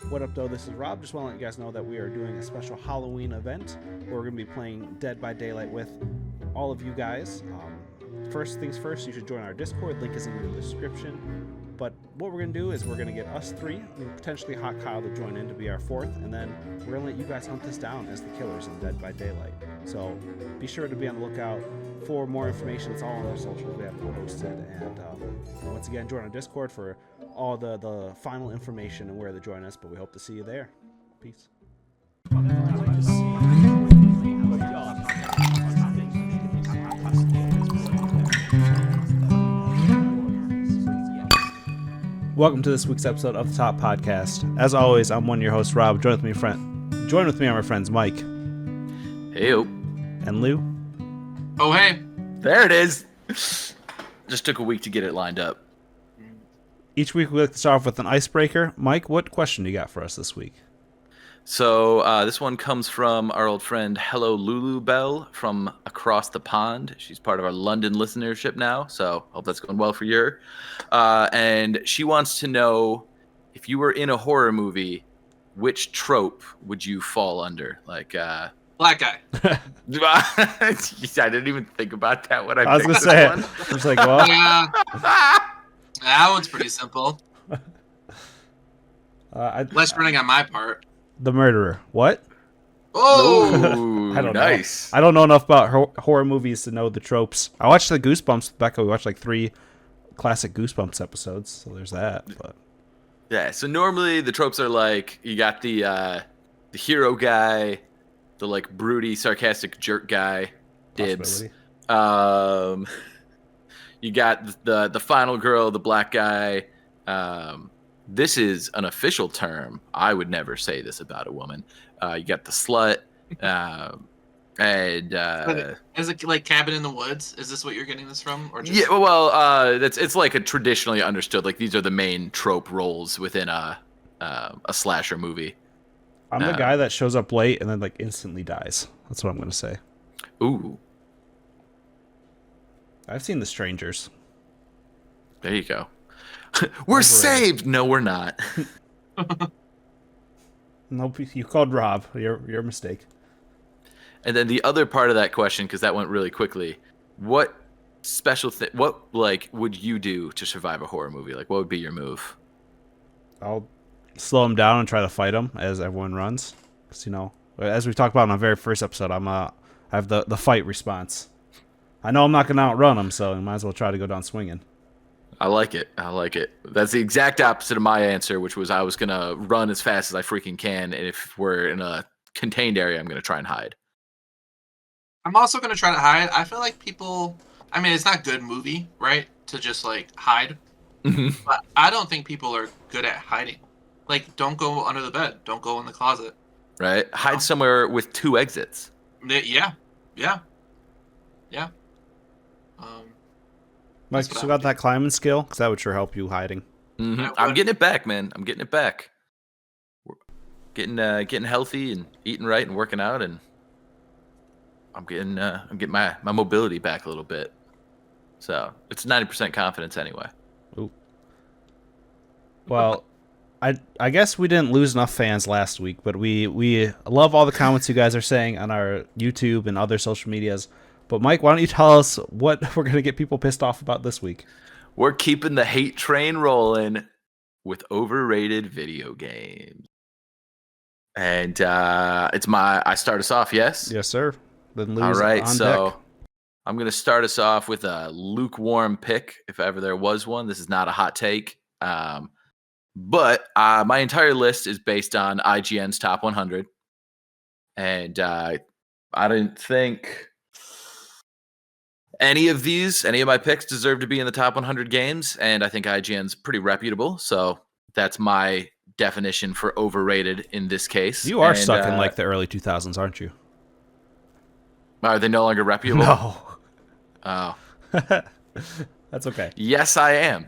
What up, though? This is Rob. Just want to let you guys know that we are doing a special Halloween event where we're going to be playing Dead by Daylight with all of you guys. First things first, you should join our Discord. Link is in the description. But what we're going to do is we're going to get us three, and potentially Hot Kyle to join in to be our fourth, and then we're going to let you guys hunt us down as the killers in Dead by Daylight. So be sure to be on the lookout for more information. It's all on our socials. We have it posted. And once again, join our Discord for all the final information and where to join us. But we hope to see you there. Peace. Welcome to this week's episode of the Top Podcast. As always, I'm one of your hosts, Rob. Join with me are my friends Mike. Heyo. And Lou. Oh, hey. There it is. Just took a week to get it lined up. Each week we like to start off with an icebreaker. Mike, what question do you got for us this week? So this one comes from our old friend Hello Lulu Bell from across the pond. She's part of our London listenership now, so hope that's going well for you. And she wants to know, if you were in a horror movie, which trope would you fall under? Like, Black guy. I didn't even think about that when I was picked going to say one. it. I was like, well. Yeah. That one's pretty simple. Less running on my part. The murderer. What? Oh! Ooh, I don't nice. know. I don't know enough about horror movies to know the tropes. I watched the Goosebumps with Becca. We watched like 3 classic Goosebumps episodes, so there's that. But Yeah, so normally the tropes are like, you got the hero guy, the like broody, sarcastic jerk guy, dibs. You got the final girl, the black guy. This is an official term. I would never say this about a woman. You got the slut, and Is it like Cabin in the Woods? Is this what you're getting this from? Or just... yeah, well, it's like a traditionally understood. Like, these are the main trope roles within a slasher movie. I'm the guy that shows up late and then like instantly dies. That's what I'm going to say. Ooh, I've seen The Strangers. there you go. We're saved. No, we're not. Nope, you called Rob. Your mistake. And then the other part of that question, because that went really quickly, what special thing, what like would you do to survive a horror movie? Like, what would be your move? I'll slow him down and try to fight him as everyone runs. Because, you know, as we talked about in our very first episode, I have the fight response. I know I'm not going to outrun him, so I might as well try to go down swinging. I like it. That's the exact opposite of my answer, which was I was going to run as fast as I freaking can. And if we're in a contained area, I'm going to try and hide. I'm also going to try to hide. I feel like people... I mean, it's not good movie, right? To just, like, hide. Mm-hmm. But I don't think people are good at hiding. Like, don't go under the bed. Don't go in the closet. Right? Hide somewhere with 2 exits. Yeah. Mike, you still got that climbing skill? Because that would sure help you hiding. Mm-hmm. I'm getting it back, man. I'm getting it back. We're getting healthy and eating right and working out, and I'm getting my mobility back a little bit. So it's 90% confidence anyway. Ooh. Well, I guess we didn't lose enough fans last week, but we love all the comments you guys are saying on our YouTube and other social medias. But Mike, why don't you tell us what we're going to get people pissed off about this week? We're keeping the hate train rolling with overrated video games. And I start us off, yes? Yes, sir. Then all right, on so deck. I'm going to start us off with a lukewarm pick, if ever there was one. This is not a hot take. But my entire list is based on IGN's top 100. And I didn't think any of my picks deserve to be in the top 100 games. And I think IGN's pretty reputable. So that's my definition for overrated in this case. You are stuck in like the early 2000s, aren't you? Are they no longer reputable? No. Oh. That's okay. Yes, I am.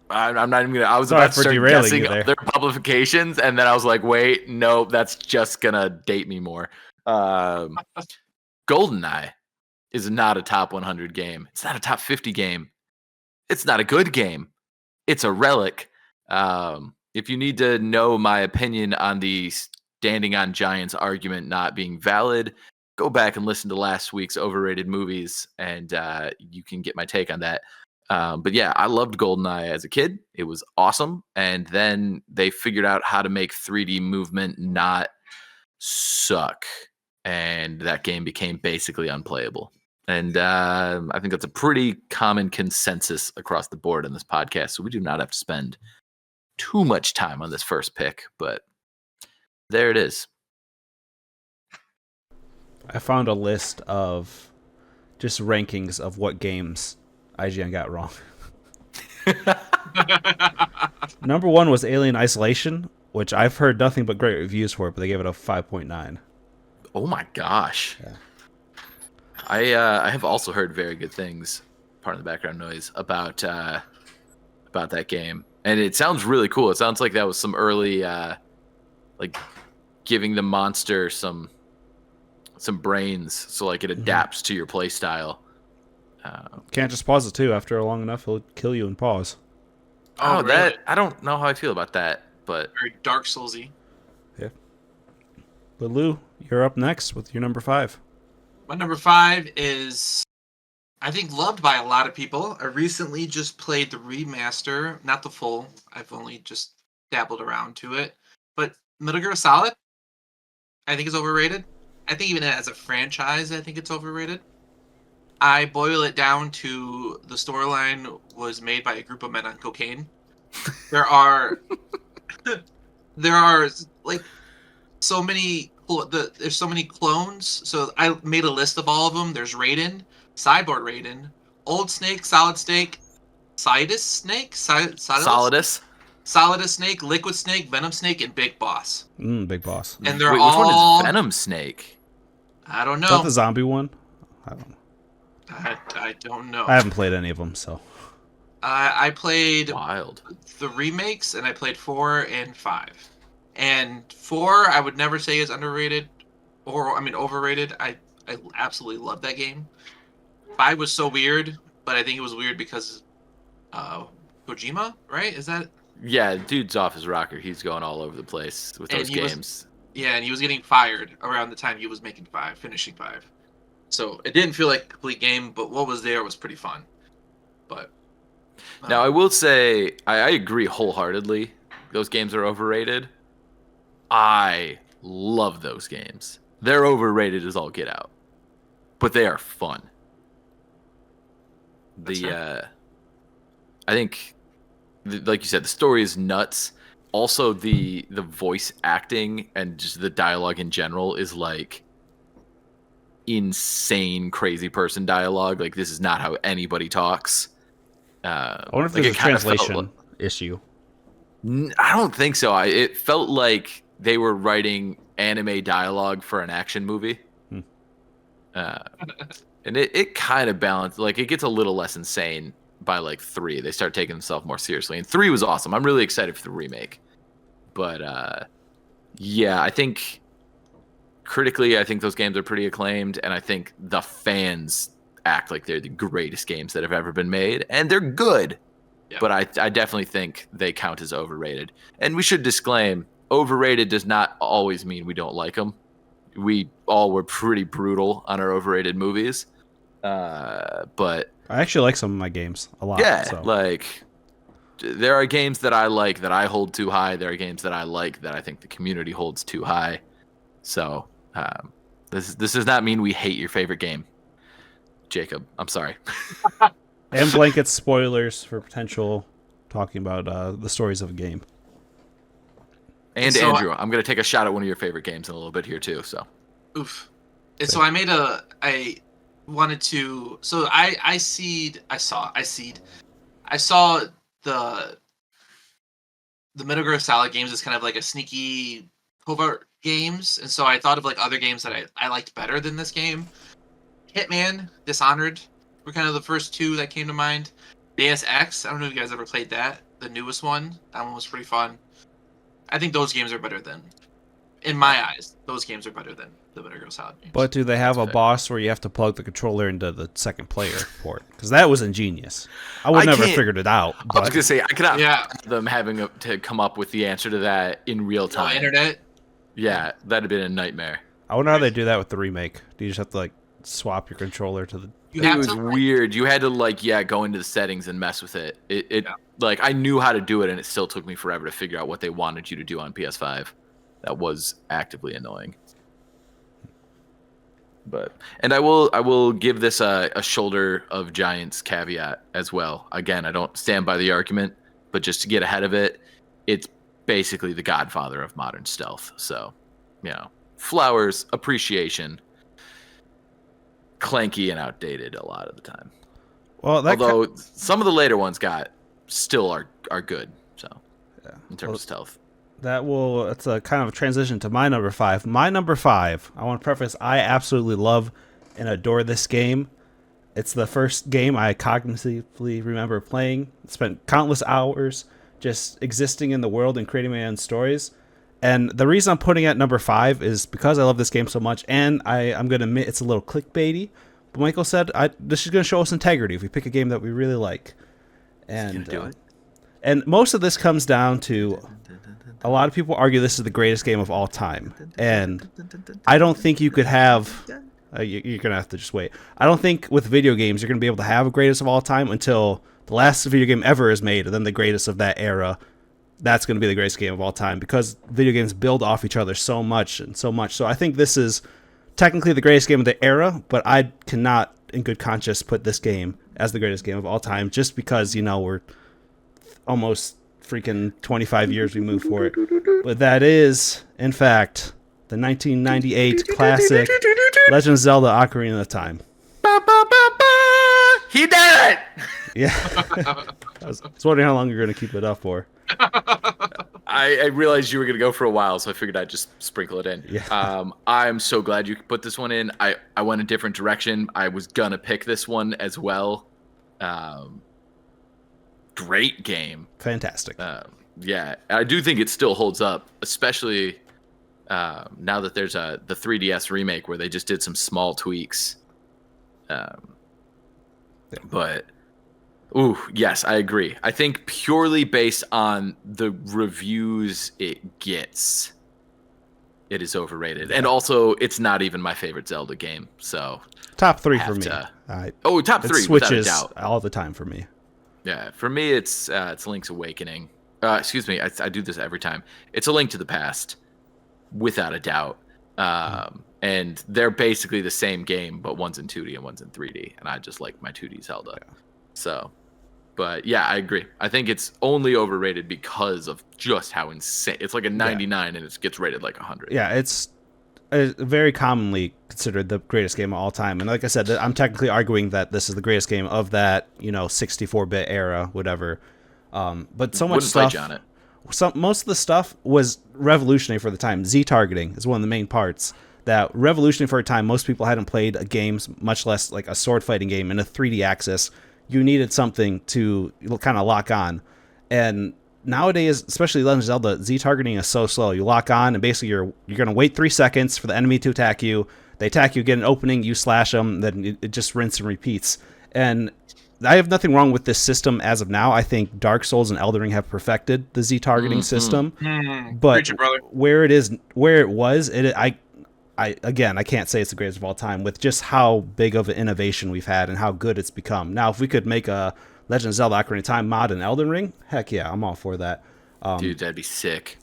I'm not even gonna. I was about to start guessing other publications, and then I was like, "Wait, no, that's just gonna date me more." GoldenEye is not a top 100 game. It's not a top 50 game. It's not a good game. it's a relic. If you need to know my opinion on the standing on giants argument not being valid, go back and listen to last week's overrated movies, and you can get my take on that. But yeah, I loved GoldenEye as a kid. It was awesome. And then they figured out how to make 3D movement not suck. And that game became basically unplayable. And I think that's a pretty common consensus across the board in this podcast. So we do not have to spend too much time on this first pick, but there it is. I found a list of just rankings of what games IGN got wrong. Number 1 was Alien Isolation, which I've heard nothing but great reviews for it, but they gave it a 5.9. Oh my gosh. Yeah. I have also heard very good things, part of the background noise, about that game. And it sounds really cool. It sounds like that was some early like giving the monster some brains, so like it adapts to your play style. Can't just pause it too. After long enough, it'll kill you and pause. Oh, really? that I don't know how I feel about that, but Very Dark Soulsy. Yeah. But Lou, you're up next with your number 5. My number 5 is, I think, loved by a lot of people. I recently just played the remaster, not the full. I've only just dabbled around to it. But Metal Gear Solid, I think, is overrated. I think even as a franchise, I think it's overrated. I boil it down to the storyline was made by a group of men on cocaine. There are like so many there's so many clones. So I made a list of all of them. There's Raiden, Cyborg Raiden, Old Snake, Solid Snake, Solidus Snake, Solidus, Snake, Liquid Snake, Venom Snake, and Big Boss. Big Boss. And they're Wait, all. which one is Venom Snake? I don't Is that know. the zombie one? I don't know. I don't know. I haven't played any of them, so. I played Wild. the remakes, and I played 4 and 5. And 4, I would never say is underrated, overrated. I absolutely love that game. 5 was so weird, but I think it was weird because Kojima, right? Is that? Yeah, dude's off his rocker. He's going all over the place with those games. And he was getting fired around the time he was making 5, finishing 5. So it didn't feel like a complete game, but what was there was pretty fun. But Now I will say I agree wholeheartedly. Those games are overrated. I love those games. They're overrated as all get out, but they are fun. I think, like you said, the story is nuts. Also, the voice acting and just the dialogue in general is like insane, crazy person dialogue. Like, this is not how anybody talks. I wonder if like there's a translation issue. I don't think so. It felt like they were writing anime dialogue for an action movie. And it kind of balanced. Like, it gets a little less insane by like 3. They start taking themselves more seriously. And 3 was awesome. I'm really excited for the remake. But yeah, I think critically, I think those games are pretty acclaimed. And I think the fans act like they're the greatest games that have ever been made. And they're good. Yeah. But I definitely think they count as overrated. And we should disclaim, overrated does not always mean we don't like them. We all were pretty brutal on our overrated movies. But I actually like some of my games a lot. yeah, So. like there are games that I like that I hold too high. There are games that I like that I think the community holds too high. So this does not mean we hate your favorite game, Jacob. I'm sorry. And blanket spoilers for potential talking about the stories of a game. And So, Andrew, I'm going to take a shot at one of your favorite games in a little bit here too. So oof. And so I wanted to. So I saw the Metal Gear Solid games as kind of like a sneaky covert games, and so I thought of like other games that I liked better than this game. Hitman, Dishonored were kind of the first 2 that came to mind. Deus Ex, I don't know if you guys ever played that, the newest one. That one was pretty fun. I think those games are better than, in my eyes, those games are better than the Better Girl Solid games. But do they have That's a fair. boss where you have to plug the controller into the second player port? Because that was ingenious. I would never can't- figured it out. I was But gonna say I could not Yeah. fathom them having to come up with the answer to that in real No time. internet. Yeah, that'd have been a nightmare. I wonder how they do that with the remake. Do you just have to like swap your controller to the? You It have was to, weird. You had to go into the settings and mess with it. It Yeah. like I knew how to do it, and it still took me forever to figure out what they wanted you to do on PS5. That was actively annoying. And I will give this a shoulder of giants caveat as well. Again, I don't stand by the argument, but just to get ahead of it, it's basically the godfather of modern stealth. So, flowers, appreciation, clanky and outdated a lot of the time. Well, that Although some of the later ones still are good. So, in terms of stealth. That's a kind of a transition to my number 5. My number 5, I want to preface, I absolutely love and adore this game. It's the first game I cognitively remember playing. Spent countless hours just existing in the world and creating my own stories. And the reason I'm putting it at number 5 is because I love this game so much, and I'm going to admit it's a little clickbaity. But Michael said this is going to show us integrity if we pick a game that we really like. And Do it. And most of this comes down to a lot of people argue this is the greatest game of all time. And I don't think you could have... you're going to have to just wait. I don't think with video games you're going to be able to have a greatest of all time until the last video game ever is made, and then the greatest of that era. That's going to be the greatest game of all time because video games build off each other so much. So I think this is technically the greatest game of the era, but I cannot, in good conscience, put this game as the greatest game of all time just because, we're almost freaking 25 years removed for it. But that is, in fact, the 1998 classic Legend of Zelda Ocarina of Time. He did it! Yeah. I was wondering how long you're going to keep it up for. I realized you were going to go for a while, so I figured I'd just sprinkle it in. Yeah. I'm so glad you put this one in. I went a different direction. I was going to pick this one as well. Great game. Fantastic. Yeah, I do think it still holds up, especially now that there's the 3DS remake where they just did some small tweaks. But, ooh, yes, I agree. I think purely based on the reviews it gets, it is overrated. And also, it's not even my favorite Zelda game, so... Top 3 for have me. to- top 3, It without a switches doubt. all the time for me. Yeah, for me, it's Link's Awakening. Excuse me, I do this every time. It's A Link to the Past, without a doubt. And they're basically the same game, but one's in 2D and one's in 3D. And I just like my 2D Zelda. Yeah. So, but yeah, I agree. I think it's only overrated because of just how insane. It's like a 99 and it gets rated like 100. Yeah, it's very commonly considered the greatest game of all time. And like I said, I'm technically arguing that this is the greatest game of that, 64-bit era, whatever. But so much Wouldn't fight stuff... you on it. Most of the stuff was revolutionary for the time. Z-targeting is one of the main parts. That revolutionary for a time, most people hadn't played a game, much less like a sword fighting game in a 3D axis. You needed something to kind of lock on. And nowadays, especially Legend of Zelda, Z-targeting is so slow. You lock on, and basically you're going to wait 3 seconds for the enemy to attack you. They attack you, get an opening, you slash them, then it just rinse and repeats. And I have nothing wrong with this system as of now. I think Dark Souls and Elden Ring have perfected the Z-targeting system. But Preach it, brother. where it was, I can't say it's the greatest of all time with just how big of an innovation we've had and how good it's become. Now, if we could make a Legend of Zelda Ocarina of Time mod in Elden Ring, heck yeah, I'm all for that. Dude, that'd be sick.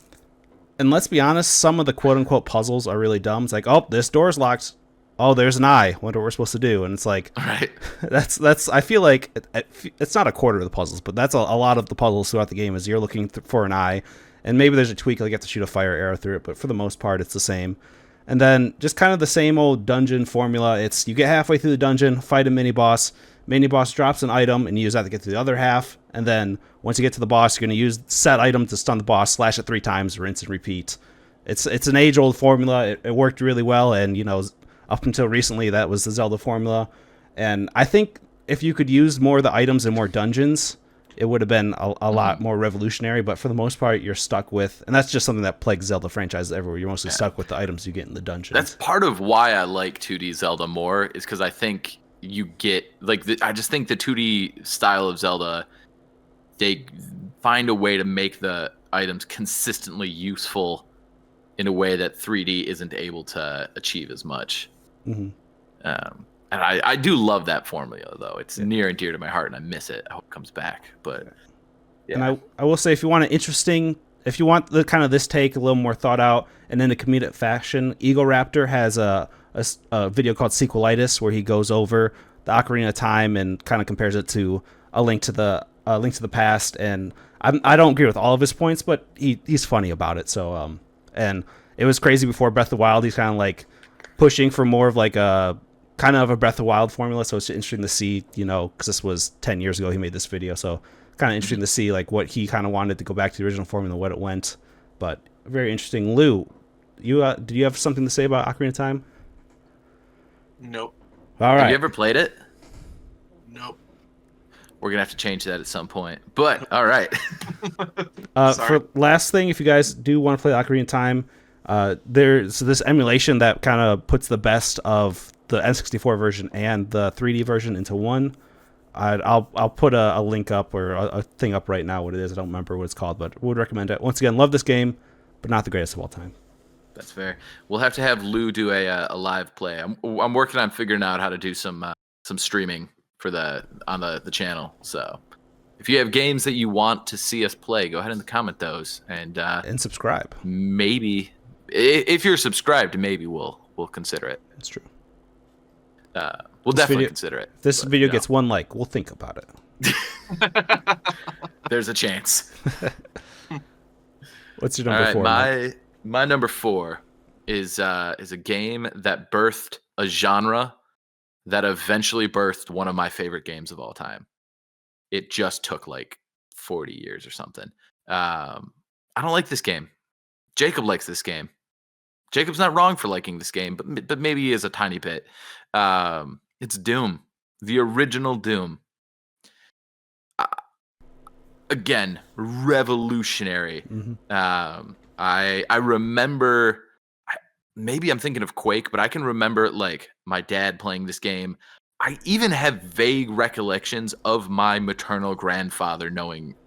And let's be honest, some of the quote-unquote puzzles are really dumb. It's like, oh, this door's locked. Oh, there's an eye. Wonder what we're supposed to do. And it's like, Right. that's. I feel like it's not a quarter of the puzzles, but that's a lot of the puzzles throughout the game is you're looking for an eye. And maybe there's a tweak, like you have to shoot a fire arrow through it, but for the most part, it's the same. And then just kind of the same old dungeon formula. It's you get halfway through the dungeon, fight a mini-boss. Mini-boss drops an item, and you use that to get to the other half. And then once you get to the boss, you're going to use said item to stun the boss, slash it 3 times, rinse and repeat. It's an age-old formula. It worked really well, and, up until recently, that was the Zelda formula. And I think if you could use more of the items in more dungeons, it would have been a lot more revolutionary. But for the most part, you're stuck with, and that's just something that plagues Zelda franchises everywhere. You're mostly stuck with the items you get in the dungeons. That's part of why I like 2D Zelda more, is because I think you get I just think the 2D style of Zelda, they find a way to make the items consistently useful in a way that 3D isn't able to achieve as much. Mm-hmm. And I do love that formula, though. It's near and dear to my heart, and I miss it. I hope it comes back. But yeah. And I will say, if you want if you want the kind of this take a little more thought out and in a comedic fashion, Eagle Raptor has a video called Sequelitis, where he goes over the Ocarina of Time and kind of compares it to A Link to the Past. And I don't agree with all of his points, but he's funny about it. So and it was crazy before Breath of the Wild. He's kind of like pushing for more of like a kind of a Breath of the Wild formula. So it's interesting to see, because this was 10 years ago he made this video. So kind of interesting to see like what he kind of wanted to go back to the original formula, what it went. But very interesting. Lou, did you have something to say about Ocarina of Time? Nope. All right. Have you ever played it? Nope. We're gonna have to change that at some point. But all right. For last thing, if you guys do want to play Ocarina of Time, there's this emulation that kind of puts the best of the N64 version and the 3D version into one. I'll put a link up or a thing up right now. What it is, I don't remember what it's called, but would recommend it. Once again, love this game, but not the greatest of all time. That's fair. We'll have to have Lou do a live play. I'm working on figuring out how to do some streaming for on the channel. So if you have games that you want to see us play, go ahead and comment those and subscribe. Maybe if you're subscribed, maybe we'll consider it. That's true. We'll definitely consider it. If this video gets 1 like, we'll think about it. There's a chance. What's your number 4? My number 4 is a game that birthed a genre that eventually birthed one of my favorite games of all time. It just took like 40 years or something. I don't like this game. Jacob likes this game. Jacob's not wrong for liking this game, but maybe he is a tiny bit. It's Doom, the original Doom. Again, revolutionary. Mm-hmm. I remember, maybe I'm thinking of Quake, but I can remember like my dad playing this game. I even have vague recollections of my maternal grandfather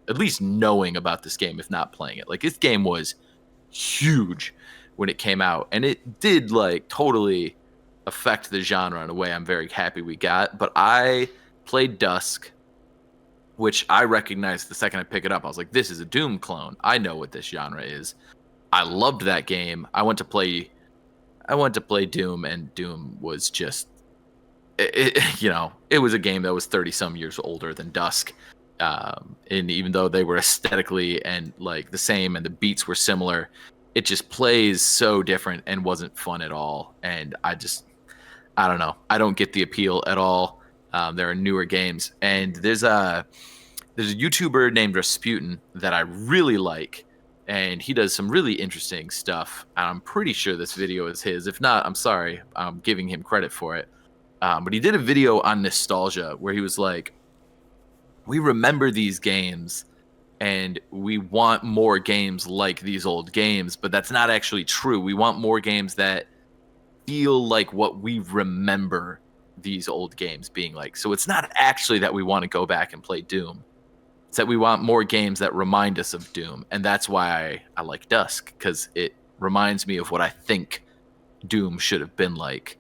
at least knowing about this game, if not playing it. Like, this game was huge when it came out, and it did like totally affect the genre in a way I'm very happy we got. But I played Dusk, which I recognized the second I pick it up. I was like, this is a Doom clone. I know what this genre is. I loved that game. I went to play Doom, and Doom was just, it was a game that was 30 some years older than Dusk. And even though they were aesthetically and like the same and the beats were similar, it just plays so different and wasn't fun at all. And I don't know. I don't get the appeal at all. There are newer games, and there's a YouTuber named Rasputin that I really like, and he does some really interesting stuff. And I'm pretty sure this video is his. If not, I'm sorry. I'm giving him credit for it. But he did a video on nostalgia where he was like, we remember these games and we want more games like these old games, but that's not actually true. We want more games that feel like what we remember these old games being like. So it's not actually that we want to go back and play Doom. It's that we want more games that remind us of Doom. And that's why I like Dusk, because it reminds me of what I think Doom should have been like.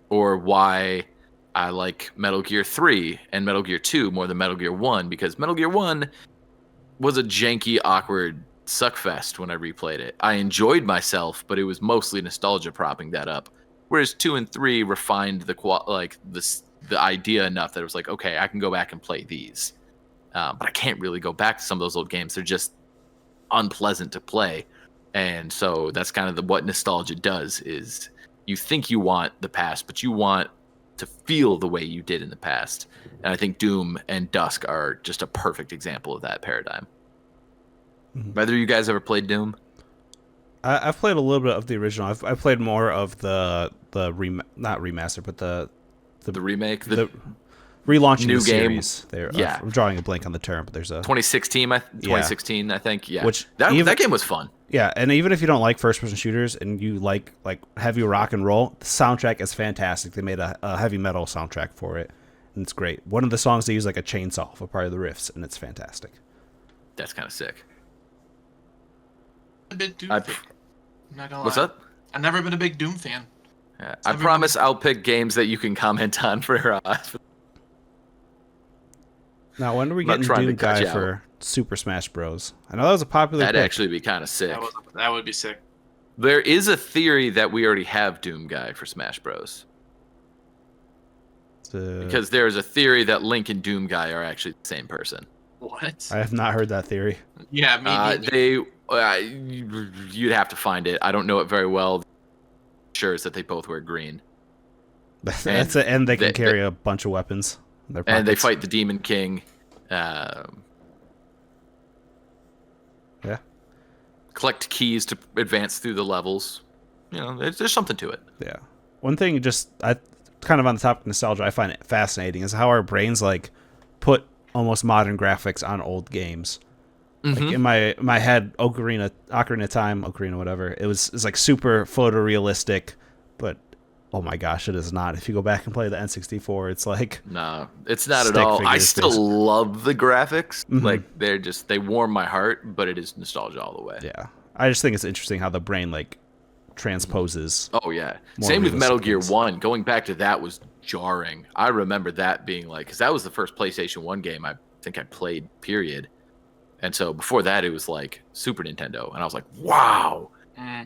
Or why I like Metal Gear 3 and Metal Gear 2 more than Metal Gear 1, because Metal Gear 1 was a janky, awkward suckfest when I replayed it. I enjoyed myself, but it was mostly nostalgia propping that up. Whereas 2 and 3 refined the idea enough that it was like, okay, I can go back and play these. But I can't really go back to some of those old games. They're just unpleasant to play. And so that's kind of what nostalgia does, is you think you want the past, but you want to feel the way you did in the past. And I think Doom and Dusk are just a perfect example of that paradigm. Mm-hmm. Whether you guys ever played Doom? I've played a little bit of the original. I've played more of not remaster, but the remake. relaunching New the game. series. They're, Yeah. I'm drawing a blank on the term, but there's a 2016, I think. Yeah, Which that game was fun. Yeah, and even if you don't like first-person shooters and you like heavy rock and roll, the soundtrack is fantastic. They made a heavy metal soundtrack for it, and it's great. One of the songs they use like a chainsaw for part of the riffs, and it's fantastic. That's kind of sick. A big Doom fan. I'm not gonna What's lie. up? I've never been a big Doom fan. Yeah, I promise I'll pick games that you can comment on for. Now, when are we I'm not getting trying to Doom cut Guy you out. for Super Smash Bros? I know that was a popular That'd pick. actually be kind of sick. That would be sick. There is a theory that we already have Doom Guy for Smash Bros. Because there's a theory that Link and Doom Guy are actually the same person. What? I have not heard that theory. Yeah, me. You'd have to find it. I don't know it very well. Sure is that they both wear green. That's it, and they can carry a bunch of weapons in their pockets. And they fight the Demon King. Yeah. Collect keys to advance through the levels. You know, there's something to it. Yeah. One thing, kind of on the topic of nostalgia, I find it fascinating is how our brains like put almost modern graphics on old games. Like in my head, Ocarina of Time, whatever. It's like super photorealistic, but oh my gosh, it is not. If you go back and play the N64, it's like no, it's not at all. I still love the graphics. Like they warm my heart, but it is nostalgia all the way. Yeah, I just think it's interesting how the brain like transposes. Oh yeah, same with Metal Gear 1. Going back to that was jarring. I remember that being like, because that was the first PlayStation 1 game I think I played. Period. And so before that, it was like Super Nintendo, and I was like, wow,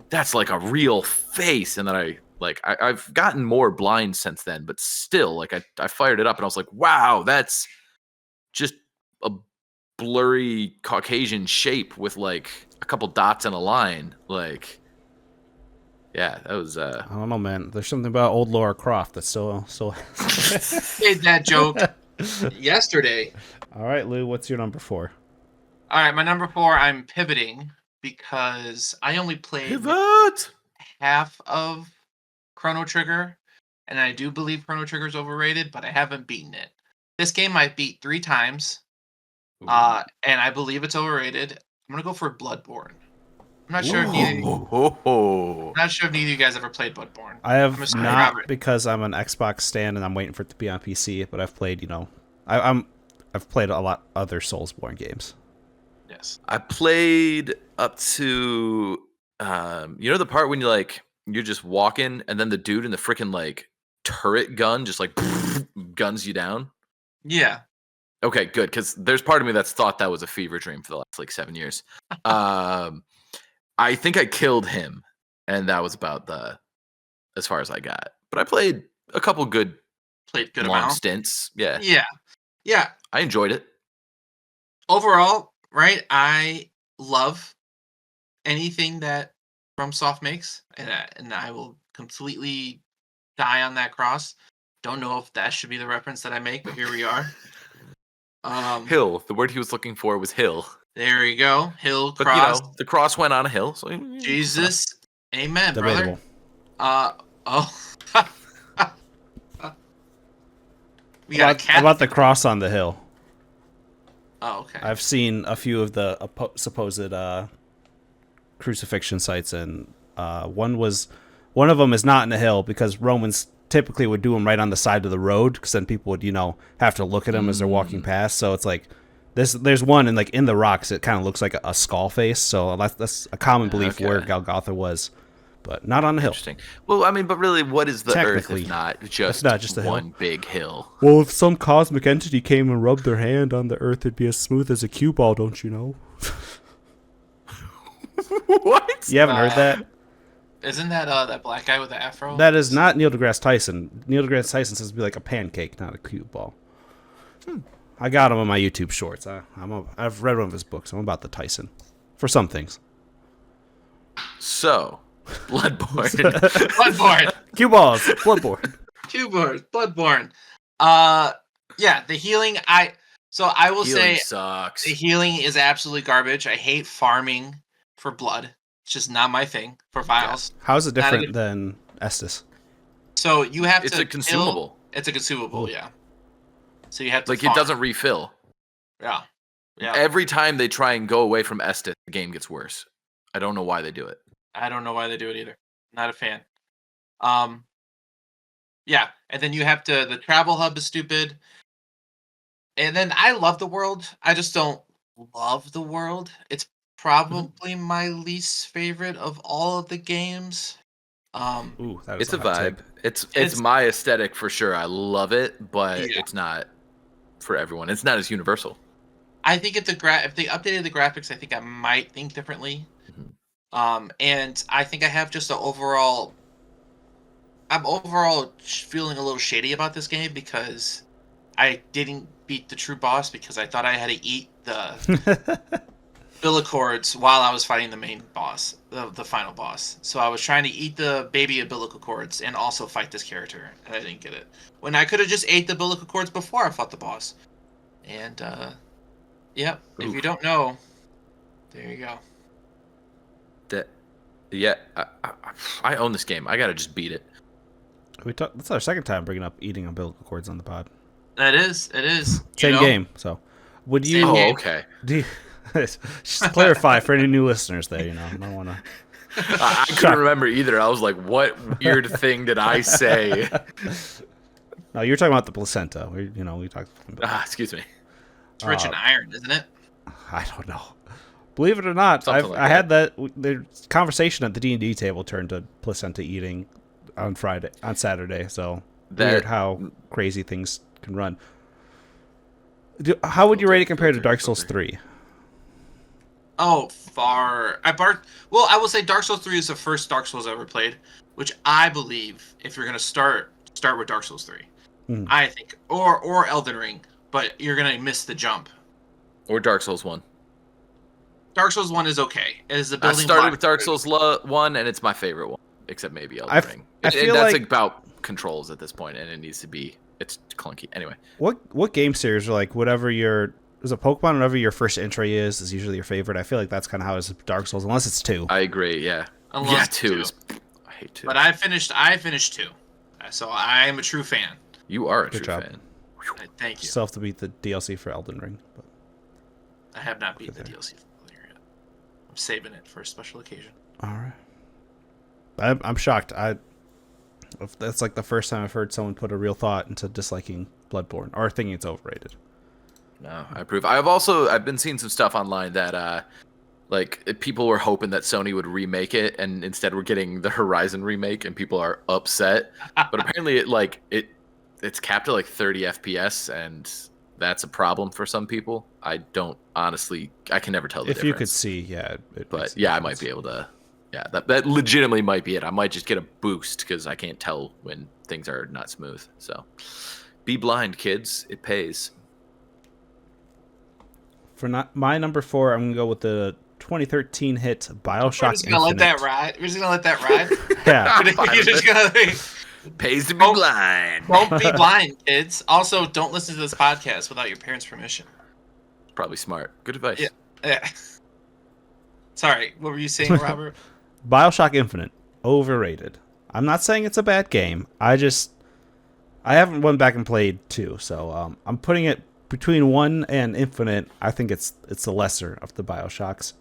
that's like a real face. And then I've gotten more blind since then, but still, like I fired it up and I was like, wow, that's just a blurry Caucasian shape with like a couple dots and a line. Like, yeah, that was. I don't know, man. There's something about old Lara Croft that's so. Made that joke yesterday. All right, Lou, what's your number 4? All right, my number 4. I'm pivoting because I only played half of Chrono Trigger, and I do believe Chrono Trigger is overrated, but I haven't beaten it. This game I beat 3 times, and I believe it's overrated. I'm gonna go for Bloodborne. I'm not sure if neither of you guys ever played Bloodborne. I have not, because I'm an Xbox stan and I'm waiting for it to be on PC. But I've played, I've played a lot other Soulsborne games. Yes, I played up to the part when you're just walking and then the dude in the freaking like turret gun just like guns you down. Yeah. Okay, good, because there's part of me that's thought that was a fever dream for the last like 7 years. I think I killed him, and that was about as far as I got. But I played a couple long amount. stints. Yeah. Yeah. I enjoyed it. Overall, right? I love anything that FromSoft makes, and I will completely die on that cross. Don't know if that should be the reference that I make, but here we are. Hill. The word he was looking for was hill. There you go. Hill, but, cross. The cross went on a hill. So Jesus. Amen, Debatable. Brother. We got about the cross on the hill. Oh, okay. I've seen a few of the supposed crucifixion sites, and one of them is not in a hill because Romans typically would do them right on the side of the road, because then people would have to look at them as they're walking past. So it's like there's one, and like in the rocks it kind of looks like a skull face. So that's a common belief where Golgotha was, but not on the hill. Interesting. Well, I mean, but really, what is the earth if not just a one hill. big hill? Well, if some cosmic entity came and rubbed their hand on the earth, it'd be as smooth as a cue ball, don't you know? What? You haven't heard that? Isn't that that black guy with the afro? That is not Neil deGrasse Tyson. Neil deGrasse Tyson says to be like a pancake, not a cue ball. I got him on my YouTube shorts. I've read one of his books. I'm about the Tyson for some things. So, Bloodborne. Bloodborne. Cue balls. Bloodborne. Bloodborne. Yeah, the healing. I will say sucks. The healing is absolutely garbage. I hate farming for blood. It's just not my thing for vials. How is it different than Estus? So you have It's a consumable. It's a consumable, yeah. So you have to Like farm. it doesn't refill. Yeah. Yeah. Every time they try and go away from Estus, the game gets worse. I don't know why they do it. I don't know why they do it either. Not a fan. Yeah, and then you have to. The travel hub is stupid. And then I love the world. I just don't love the world. It's probably my least favorite of all of the games. Ooh, that was It's a hot take. vibe. It's my aesthetic for sure. I love it, but Yeah. it's not for everyone. It's not as universal. I think if they updated the graphics, I think I might think differently. And I think I have just I'm overall feeling a little shady about this game because I didn't beat the true boss because I thought I had to eat the umbilicords while I was fighting the main boss, the final boss. So I was trying to eat the baby umbilical cords and also fight this character, and I didn't get it. When I could have just ate the umbilical cords before I fought the boss. And yep, if you don't know, there you go. I own this game. I gotta just beat it. That's our second time bringing up eating umbilical cords on the pod. It is. Same game. So, would you? Same game. Okay. Do you, just to clarify for any new listeners there, I don't want to. I couldn't remember either. I was like, "What weird thing did I say?" No, you're talking about the placenta. We talked. Excuse me. It's rich in iron, isn't it? I don't know. Believe it or not, I had that. The conversation at the D&D table turned to placenta eating on Saturday. So weird how crazy things can run. How would you rate it compared to Dark Souls 3? Oh, far. Well, I will say Dark Souls 3 is the first Dark Souls I ever played, which I believe if you're gonna start with Dark Souls 3. I think, or Elden Ring, but you're gonna miss the jump. Or Dark Souls 1. Dark Souls 1 is okay. It is the I building started block. with Dark Souls 1, and it's my favorite one, except maybe Elden Ring. I feel that's like about controls at this point, and it needs to be. It's clunky. Anyway. What game series are like whatever is a Pokemon, whatever your first entry is usually your favorite. I feel like that's kind of how it is with Dark Souls, unless it's 2. I agree. Yeah. Unless 2 is. I hate 2. But I finished 2, so I am a true fan. You are a Good true job. fan. Thank you. Still have to beat the DLC for Elden Ring. But I have not beaten the DLC yet. I'm saving it for a special occasion. all right. I'm shocked. That's like the first time I've heard someone put a real thought into disliking Bloodborne or thinking it's overrated. No, I approve. I've been seeing some stuff online that like people were hoping that Sony would remake it, and instead we're getting the Horizon remake, and people are upset. But apparently it's capped at like 30 FPS, and that's a problem for some people. I don't honestly. I can never tell the If difference. you could see, yeah. But yeah, I might be able to. Yeah, that legitimately might be it. I might just get a boost because I can't tell when things are not smooth. So, be blind, kids. It pays. For my number 4, I'm gonna go with the 2013 hit BioShock We're just gonna let that ride. Yeah. You're just gonna. Pays to be blind. Don't be blind, kids. Also, don't listen to this podcast without your parents' permission. Probably smart. Good advice. Yeah. Sorry, what were you saying, Robert? BioShock Infinite, overrated. I'm not saying it's a bad game. I haven't went back and played 2, so I'm putting it between 1 and Infinite. I think it's the lesser of the BioShocks,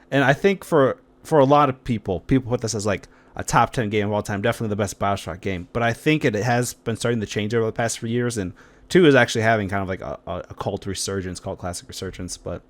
and I think for a lot of people put this as like a top 10 game of all time, definitely the best BioShock game. But I think it has been starting to change over the past few years, and 2 is actually having kind of like a cult resurgence, cult classic resurgence. But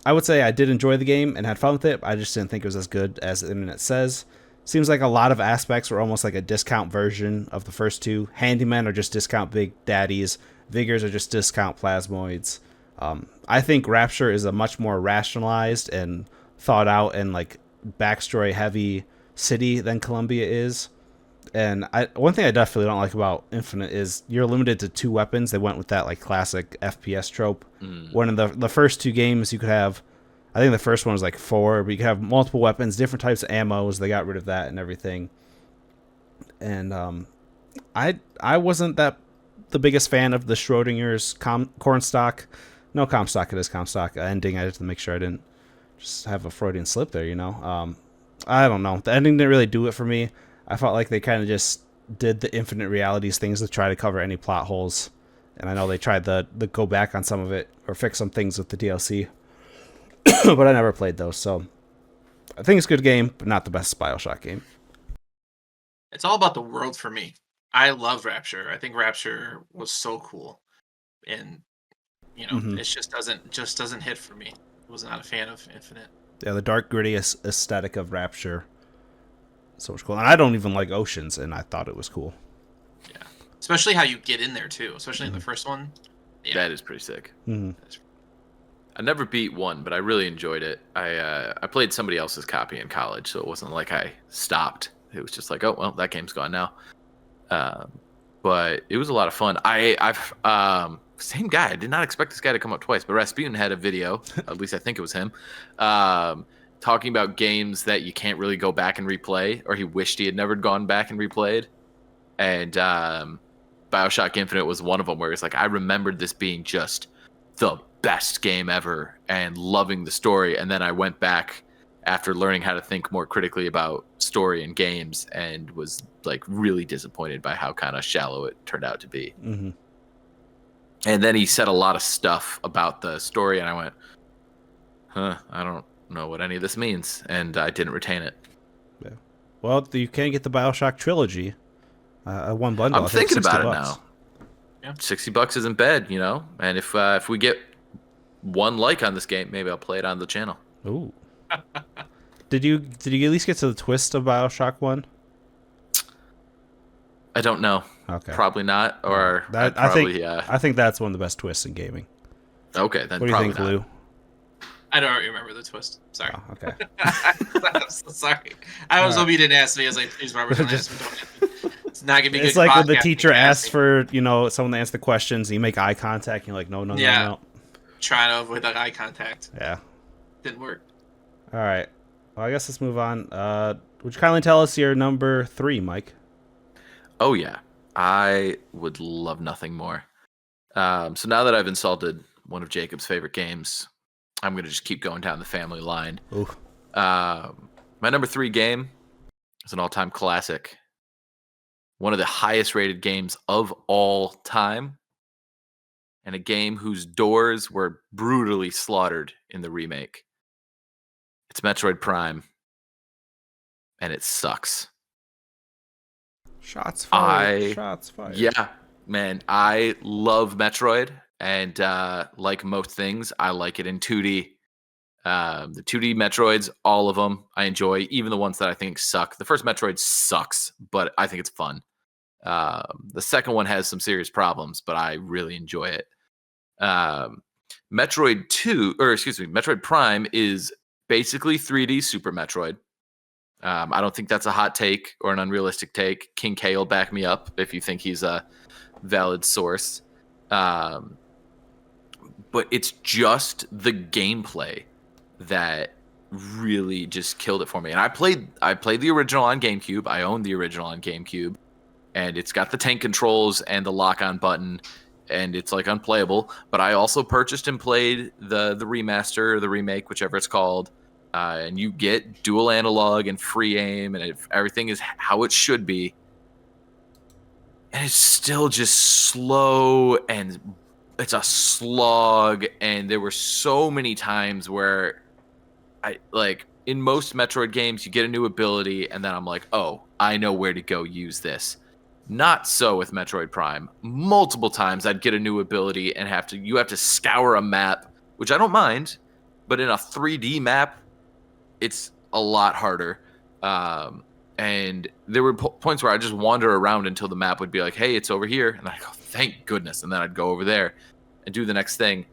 I would say I did enjoy the game and had fun with it. I just didn't think it was as good as the internet says. Seems like a lot of aspects were almost like a discount version of the first 2. Handymen are just discount big daddies. Vigors are just discount plasmoids. I think Rapture is a much more rationalized and thought out and like backstory heavy city than Columbia is. And one thing I definitely don't like about Infinite is you're limited to 2 weapons. They went with that like classic FPS trope. One of the first 2 games you could have, I think the first one was like 4, but you could have multiple weapons, different types of ammos. They got rid of that and everything. And I wasn't the biggest fan of the Schrodinger's Cornstalk. No, Comstock, it is Comstock ending. I had to make sure I didn't just have a Freudian slip there, I don't know. The ending didn't really do it for me. I felt like they kind of just did the infinite realities things to try to cover any plot holes, and I know they tried the go back on some of it or fix some things with the DLC, but I never played those. So I think it's a good game, but not the best BioShock game. It's all about the world for me. I love Rapture. I think Rapture was so cool, and it just doesn't hit for me. I was not a fan of Infinite. Yeah, the dark, gritty aesthetic of Rapture, so much cool. And I don't even like oceans, and I thought it was cool. Yeah, especially how you get in there too. Especially in the first one. Yeah. That is pretty sick. Mm-hmm. I never beat one, but I really enjoyed it. I played somebody else's copy in college, so it wasn't like I stopped. It was just like, oh well, that game's gone now. But it was a lot of fun. I've same guy. I did not expect this guy to come up twice, but Rasputin had a video. At least I think it was him. Talking about games that you can't really go back and replay, or he wished he had never gone back and replayed. And BioShock Infinite was one of them, where it's like I remembered this being just the best game ever and loving the story, and then I went back after learning how to think more critically about story and games and was like really disappointed by how kind of shallow it turned out to be. Mm-hmm. And then he said a lot of stuff about the story, and I went, I don't know what any of this means, and I didn't retain it. Yeah. Well, you can get the BioShock trilogy. One bundle. I'm thinking about $60. it now. Yeah. $60 isn't bad, and if we get one like on this game, maybe I'll play it on the channel. Ooh. Did you at least get to the twist of BioShock 1? I don't know. Okay. Probably not. Or I think that's one of the best twists in gaming. Okay, then. What do you think, Lou? I don't remember the twist. Sorry. Oh, okay. I'm so sorry. I was hoping you didn't ask me. I was like, please, Robert, don't ask me. Don't ask me. It's not gonna be good. It's like when the teacher asks for someone to answer the questions, and you make eye contact, and you're like, no. Trying to avoid that eye contact. Yeah. Didn't work. All right. Well, I guess let's move on. Would you kindly tell us your number 3, Mike? Oh, yeah. I would love nothing more. So now that I've insulted one of Jacob's favorite games, I'm going to just keep going down the family line. Ooh. My number 3 game is an all-time classic. One of the highest rated games of all time. And a game whose doors were brutally slaughtered in the remake. It's Metroid Prime. And it sucks. Shots fired. Shots fired. Yeah, man. I love Metroid. And like most things, I like it in 2D. The 2D Metroids, all of them, I enjoy. Even the ones that I think suck. The first Metroid sucks, but I think it's fun. The second one has some serious problems, but I really enjoy it. Metroid Prime is basically 3D Super Metroid. I don't think that's a hot take or an unrealistic take. King K will back me up if you think he's a valid source. But it's just the gameplay that really just killed it for me. And I played the original on GameCube. I own the original on GameCube. And it's got the tank controls and the lock-on button. And it's like unplayable. But I also purchased and played the remaster or the remake, whichever it's called. And you get dual analog and free aim, and everything is how it should be. And it's still just slow, and it's a slog. And there were so many times where in most Metroid games, you get a new ability, and then I'm like, oh, I know where to go use this. Not so with Metroid Prime. Multiple times I'd get a new ability and you have to scour a map, which I don't mind, but in a 3D map, it's a lot harder. And there were points where I just wander around until the map would be like, hey, it's over here. And I'd go, thank goodness. And then I'd go over there and do the next thing.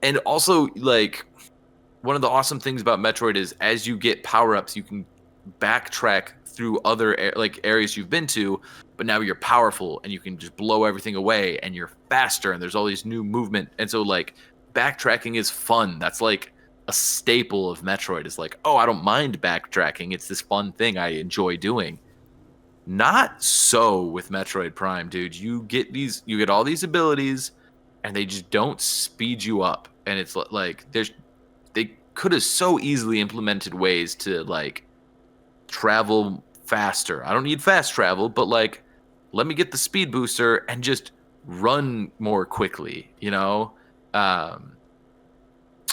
And also, like, one of the awesome things about Metroid is as you get power-ups, you can backtrack through other areas you've been to, but now you're powerful and you can just blow everything away and you're faster and there's all these new movement. And so, like, backtracking is fun. That's like a staple of Metroid. Is like, oh, I don't mind backtracking. It's this fun thing I enjoy doing. Not so with Metroid Prime, dude. You get all these abilities and they just don't speed you up. And it's like they could have so easily implemented ways to like travel faster. I don't need fast travel, but like let me get the speed booster and just run more quickly, you know?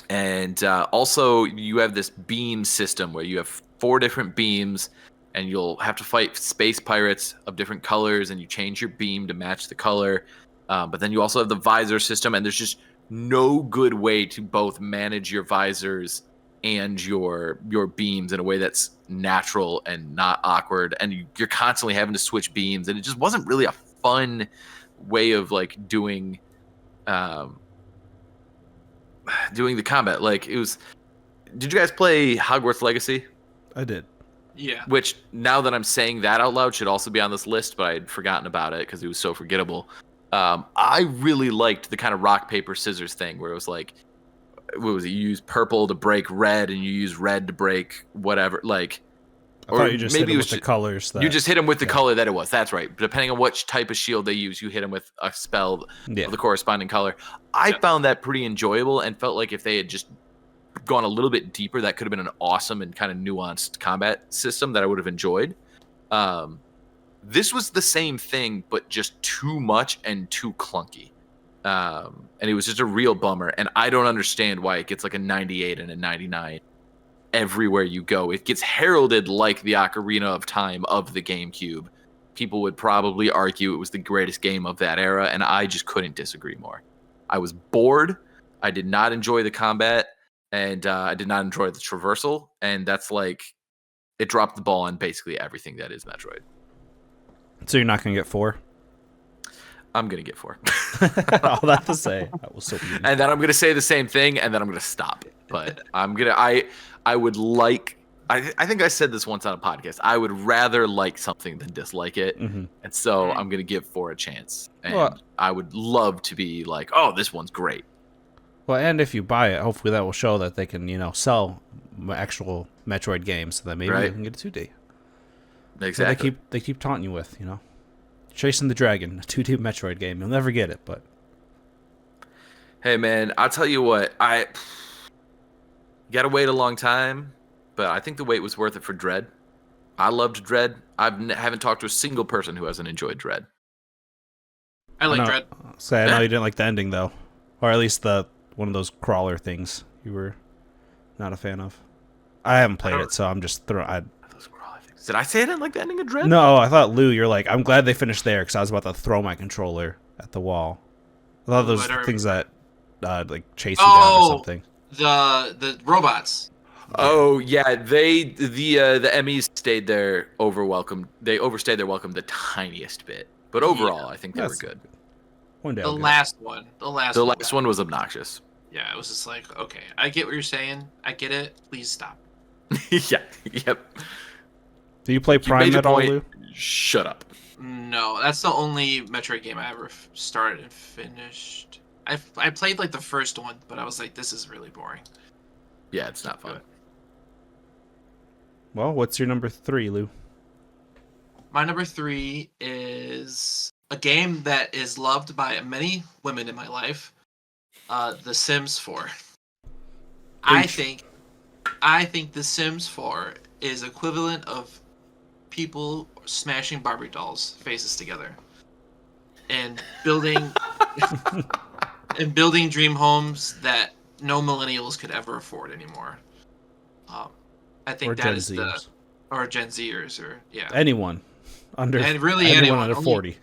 And also, you have this beam system where you have 4 different beams, and you'll have to fight space pirates of different colors, and you change your beam to match the color. But then you also have the visor system, and there's just no good way to both manage your visors and your beams in a way that's natural and not awkward. And you're constantly having to switch beams, and it just wasn't really a fun way of like doing the combat. Like, it was. Did you guys play Hogwarts Legacy? I did. Yeah. Which, now that I'm saying that out loud, should also be on this list, but I had forgotten about it because it was so forgettable. I really liked the kind of rock, paper, scissors thing where it was like, what was it? You use purple to break red, and you use red to break whatever. Like, I thought you just hit him with the colors. You just hit him with the color that it was. That's right. Depending on which type of shield they use, you hit him with a spell of the corresponding color. I found that pretty enjoyable and felt like if they had just gone a little bit deeper, that could have been an awesome and kind of nuanced combat system that I would have enjoyed. This was the same thing, but just too much and too clunky. And it was just a real bummer. And I don't understand why it gets like a 98 and a 99 everywhere you go. It gets heralded like the Ocarina of Time of the GameCube. People would probably argue it was the greatest game of that era, and I just couldn't disagree more. I was bored. I did not enjoy the combat, and I did not enjoy the traversal, and that's like, it dropped the ball on basically everything that is Metroid. So you're not going to get 4? I'm going to get 4. All that to say, that was so weird. And then I'm going to say the same thing, and then I'm going to stop. But I would like, I think I said this once on a podcast, I would rather like something than dislike it. Mm-hmm. And so I'm going to give 4 a chance. And I would love to be like, oh, this one's great. Well, and if you buy it, hopefully that will show that they can, sell actual Metroid games, so that maybe you can get a 2D. Exactly. So they keep taunting you with, Chasing the Dragon, a 2D Metroid game. You'll never get it, but... Hey, man, I'll tell you what. You got to wait a long time, but I think the wait was worth it for Dread. I loved Dread. I haven't talked to a single person who hasn't enjoyed Dread. I like Dread. I know you didn't like the ending, though. Or at least one of those crawler things you were not a fan of. I haven't played it, so I'm just throwing... Did I say I didn't like the ending of Dread? No, I thought, Lou, you're like, I'm glad they finished there, because I was about to throw my controller at the wall. I thought those things that like chase you down or something. The robots. Oh yeah, the Emmys stayed there overwhelmed. They overstayed their welcome the tiniest bit, but overall, I think they were good. One day. The last one was obnoxious. Yeah, it was just like, okay, I get what you're saying. I get it. Please stop. Yeah. Yep. Do you play Prime at all, Lou? Shut up. No, that's the only Metroid game I ever started and finished. I played like the first one, but I was like, this is really boring. Yeah, it's not fun. Well, what's your number 3, Lou? My number 3 is a game that is loved by many women in my life. The Sims 4. I think The Sims 4 is equivalent of people smashing Barbie dolls faces together and building dream homes that no millennials could ever afford anymore. I think that is or Gen Zers or anyone under anyone under 40.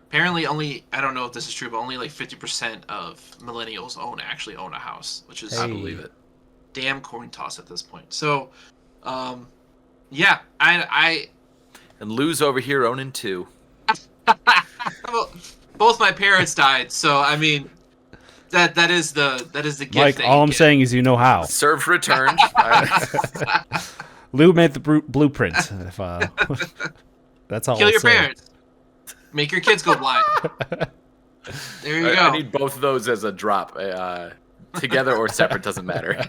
Apparently, only I don't know if this is true, but only like 50% of millennials actually own a house, which is I believe it. Damn coin toss at this point. So, yeah, I and Lou's over here owning 2. Both my parents died, so I mean, that is the gift. Mike, all I'm saying is how. Served returned. Lou made the blueprint. If that's all. Kill your parents. Make your kids go blind. There you go. I need both of those as a drop. Together or separate doesn't matter.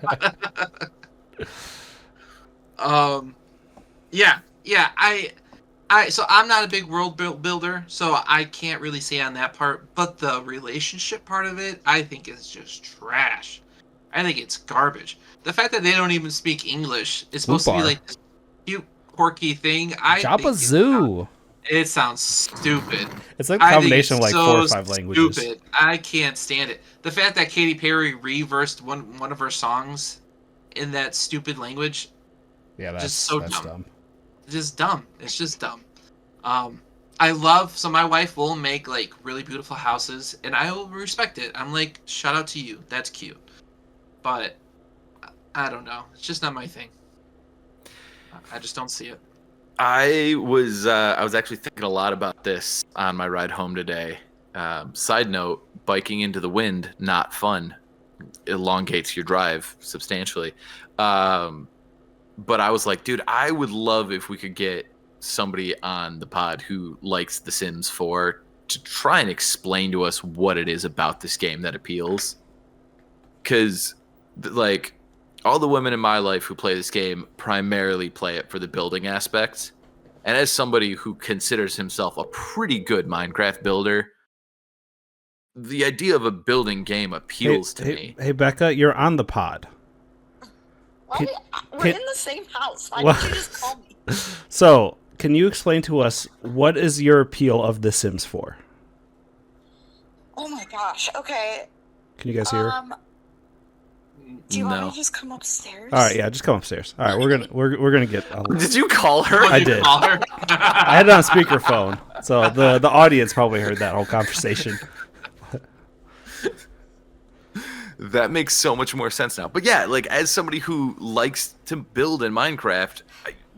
So I'm not a big world builder, so I can't really say on that part. But the relationship part of it, I think is just trash. I think it's garbage. The fact that they don't even speak English is supposed to be like this cute, quirky thing. Jabba Zoo. It sounds stupid. It's like a I think combination of it's like 4 or so 5 languages. stupid. I can't stand it. The fact that Katy Perry reversed one of her songs in that stupid language, Yeah, that's just so that's dumb. dumb. Just dumb. It's just dumb. So my wife will make like really beautiful houses, and I will respect it. I'm like, shout out to you. That's cute. But I don't know. It's just not my thing. I just don't see it. I was actually thinking a lot about this on my ride home today. Side note: biking into the wind, not fun. Elongates your drive substantially. But I was like, dude, I would love if we could get somebody on the pod who likes The Sims 4 to try and explain to us what it is about this game that appeals. Because, like, all the women in my life who play this game primarily play it for the building aspect. And as somebody who considers himself a pretty good Minecraft builder, the idea of a building game appeals to me. Hey, Becca, you're on the pod. We're in the same house. Why Well- did you just call me? So, can you explain to us what is your appeal of The Sims 4? Oh my gosh. Okay. Can you guys hear? her? Do you want me No. to just come upstairs? All right, yeah, just come upstairs. All right, we're gonna get. Did you call her? What I you did. call her? I had it on speakerphone, so the audience probably heard that whole conversation. That makes so much more sense now. But yeah, like as somebody who likes to build in Minecraft,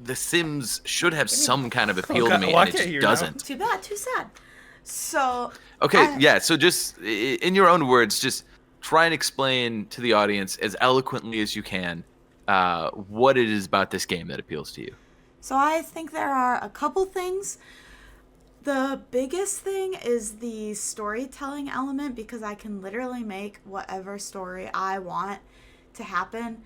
The Sims should have some kind of appeal to God, me, well, I and it can't just hear you now. doesn't. Too bad, too sad. So Okay, yeah. So just in your own words, just try and explain to the audience as eloquently as you can what it is about this game that appeals to you. So I think there are a couple things. The biggest thing is the storytelling element, because I can literally make whatever story I want to happen,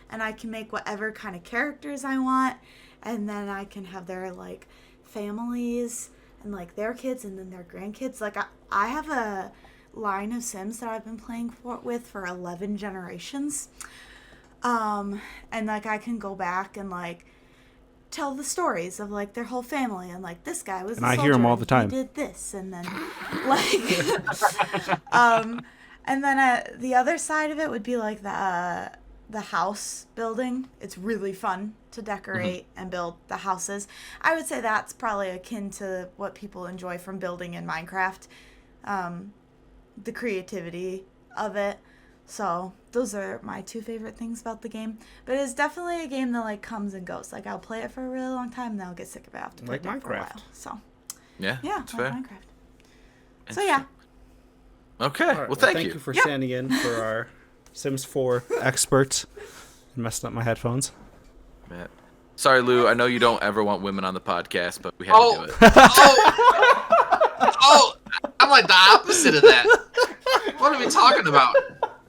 and I can make whatever kind of characters I want, and then I can have their like families and like their kids and then their grandkids. Like I have a line of Sims that I've been playing with for 11 generations. And like I can go back and like tell the stories of like their whole family, and like this guy was And a I hear 'em soldier all the and time. he did this, and then like and then the other side of it would be like the house building. It's really fun to decorate and build the houses. I would say that's probably akin to what people enjoy from building in Minecraft, the creativity of it. So those are my two favorite things about the game. But it's definitely a game that like comes and goes. Like I'll play it for a really long time, and then I'll get sick of it after Like playing it for a Minecraft. while. So Yeah, yeah, that's like fair. Minecraft. So yeah, Okay, All right, well, thank you you. for standing in for our Sims 4 expert. And messing up my headphones. Yeah. Sorry, Lou. I know you don't ever want women on the podcast, but we had Oh. to do it. Oh, I'm like the opposite of that. What are we talking about?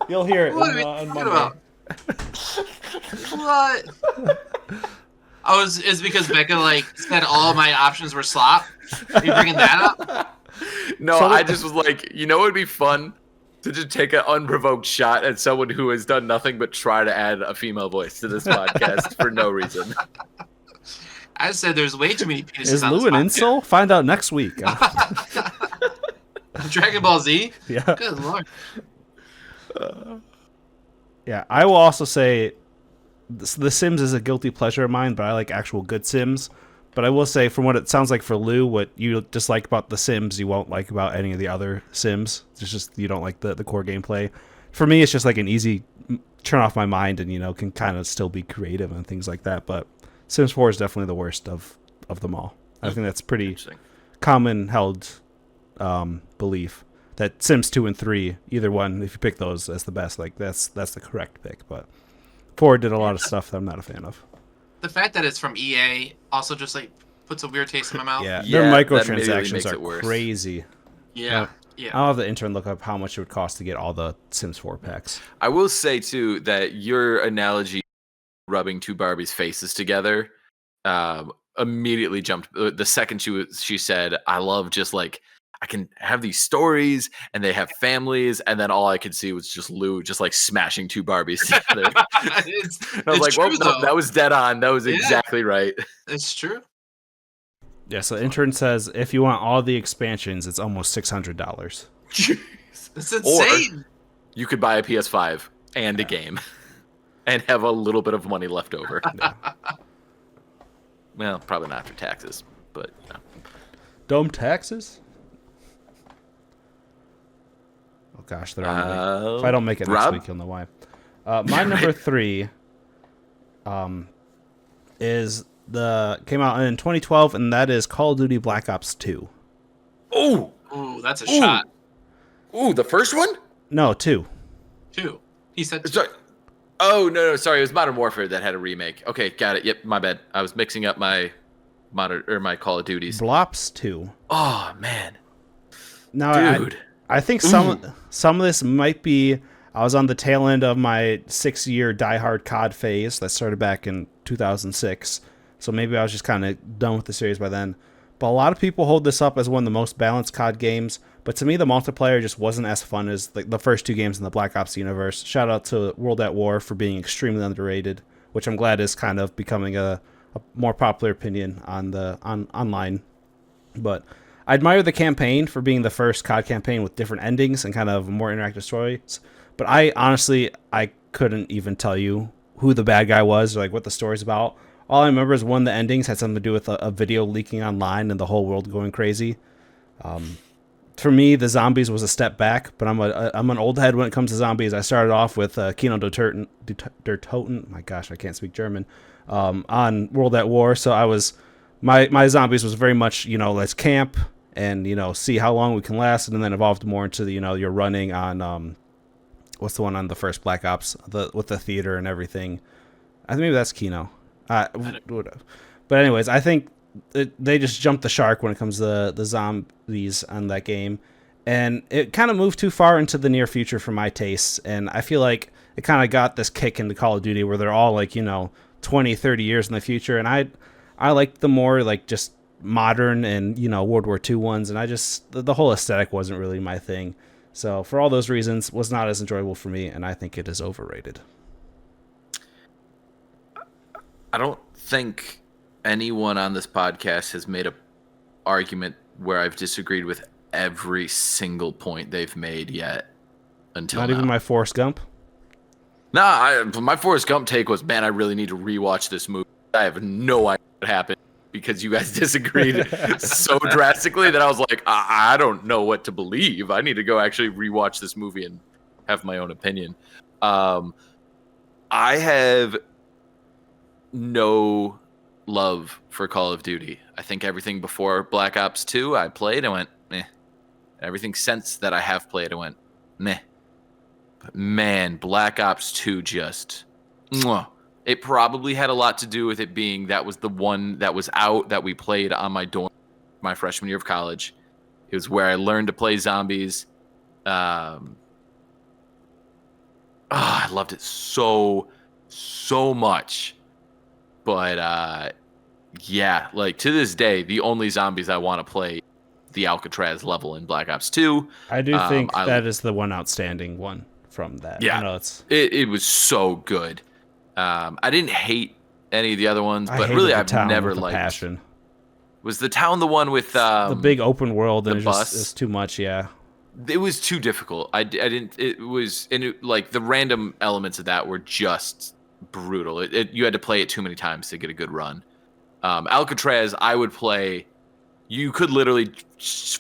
You'll hear it What are we on talking Monday. about? What? Oh, it's because Becca like said all my options were slop. Are you bringing that up? No, So- I just was like, you know, it'd be fun to just take an unprovoked shot at someone who has done nothing but try to add a female voice to this podcast for no reason. I said there's way too many penises Is on Lou this an podcast. insult? Find out next week. Dragon Ball Z? Yeah. Good lord. Yeah, I will also say The Sims is a guilty pleasure of mine, but I like actual good Sims. But I will say, from what it sounds like for Lou, what you dislike about The Sims, you won't like about any of the other Sims. It's just you don't like the core gameplay. For me, it's just like an easy turn off my mind, and can kind of still be creative and things like that. But Sims 4 is definitely the worst of them all. I think that's pretty Interesting. common held belief that Sims 2 and 3, either one, if you pick those as the best, like that's the correct pick. But 4 did a lot of stuff that I'm not a fan of. The fact that it's from EA also just like puts a weird taste in my mouth. Yeah, Yeah, their that immediately microtransactions makes are it worse. crazy. Yeah. Yeah. I'll have the intern look up how much it would cost to get all the Sims 4 packs. I will say too that your analogy, rubbing two Barbies' faces together, immediately jumped. The second she said, "I love just like I can have these stories and they have families," and then all I could see was just Lou just like smashing two Barbies together. it's And I was like, true, "Well, no, though. that was dead on. That was Yeah. exactly right." It's true. Yeah, so intern says if you want all the expansions, it's almost $600. Jeez. It's Or insane. you could buy a PS5 and a game and have a little bit of money left over. Yeah. Well, probably not after taxes, but Dumb taxes? Oh gosh, they're on me. If I don't make it next Rob? week, you'll know why. My number 3 is came out in 2012, and that is Call of Duty Black Ops 2. Oh, Ooh, that's a shot. ooh, the first one? No, 2. 2. He said 2. Sorry. Oh no, sorry, it was Modern Warfare that had a remake. Okay, got it. Yep, my bad. I was mixing up my my Call of Duties. Blops 2. Oh man, Now, dude. I think some of this might be. I was on the tail end of my 6-year diehard COD phase that started back in 2006, so maybe I was just kind of done with the series by then. But a lot of people hold this up as one of the most balanced COD games. But to me, the multiplayer just wasn't as fun as the first 2 games in the Black Ops universe. Shout out to World at War for being extremely underrated, which I'm glad is kind of becoming a more popular opinion on online. But I admire the campaign for being the first COD campaign with different endings and kind of more interactive stories. But I couldn't even tell you who the bad guy was or like what the story's about. All I remember is one of the endings had something to do with a video leaking online and the whole world going crazy. For me, the zombies was a step back, but I'm an old head when it comes to zombies. I started off with Kino der Toten. My gosh, I can't speak German. On World at War, so I was my zombies was very much let's camp and see how long we can last, and then evolved more into you're running on what's the one on the first Black Ops with the theater and everything. I think maybe that's Kino. But anyways, I think they just jumped the shark when it comes to the zombies on that game, and it kind of moved too far into the near future for my tastes, and I feel like it kind of got this kick into Call of Duty where they're all like 20, 30 years in the future, and I like the more like just modern and World War II ones, and I just the whole aesthetic wasn't really my thing. So for all those reasons, was not as enjoyable for me, and I think it is overrated. I don't think anyone on this podcast has made a argument where I've disagreed with every single point they've made yet until Not now. even my Forrest Gump. Nah, my Forrest Gump take was, man, I really need to rewatch this movie. I have no idea what happened because you guys disagreed so drastically that I was like, I don't know what to believe. I need to go actually rewatch this movie and have my own opinion. I have no love for Call of Duty. I think everything before Black Ops 2 I played, I went, meh. Everything since that I have played, I went, meh. But man, Black Ops 2 just, mwah. It probably had a lot to do with it being that was the one that was out that we played on my dorm my freshman year of college. It was where I learned to play zombies. I loved it so much. But yeah, like to this day, the only zombies I want to play the Alcatraz level in Black Ops 2. I do think that is the one outstanding one from that. Yeah, I know it was so good. I didn't hate any of the other ones, but really I've never liked. Passion. Was the town the one with the big open world and the bus? It's too much, yeah. It was too difficult. I didn't. It was like the random elements of that were just brutal. You had to play it too many times to get a good run. Alcatraz, I would play. You could literally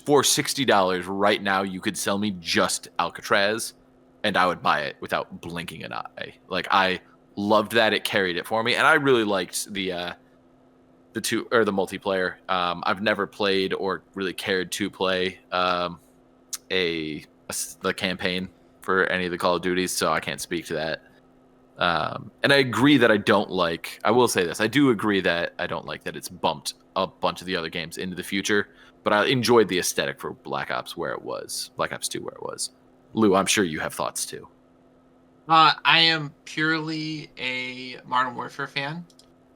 for $60 right now. You could sell me just Alcatraz, and I would buy it without blinking an eye. Like I loved that it carried it for me, and I really liked the two or the multiplayer. I've never played or really cared to play the campaign for any of the Call of Duties, so I can't speak to that. And I agree that I will say this, I do agree that I don't like that it's bumped a bunch of the other games into the future, but I enjoyed the aesthetic for Black Ops 2 where it was. Lou, I'm sure you have thoughts too. I am purely a Modern Warfare fan.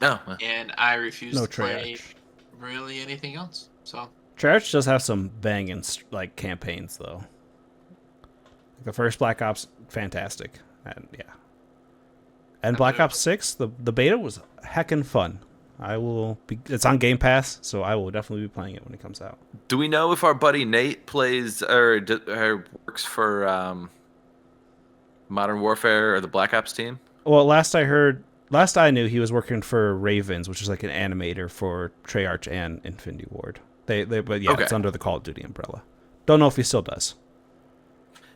Oh, and I refuse to play Treyarch. really anything else. So Treyarch does have some banging like campaigns though. The first Black Ops, fantastic, and yeah, and Black Ops 6, the beta was heckin' fun. I will be. It's on Game Pass, so I will definitely be playing it when it comes out. Do we know if our buddy Nate plays or works for Modern Warfare or the Black Ops team? Well, last I knew, he was working for Ravens, which is like an animator for Treyarch and Infinity Ward. But yeah, Okay. It's under the Call of Duty umbrella. Don't know if he still does.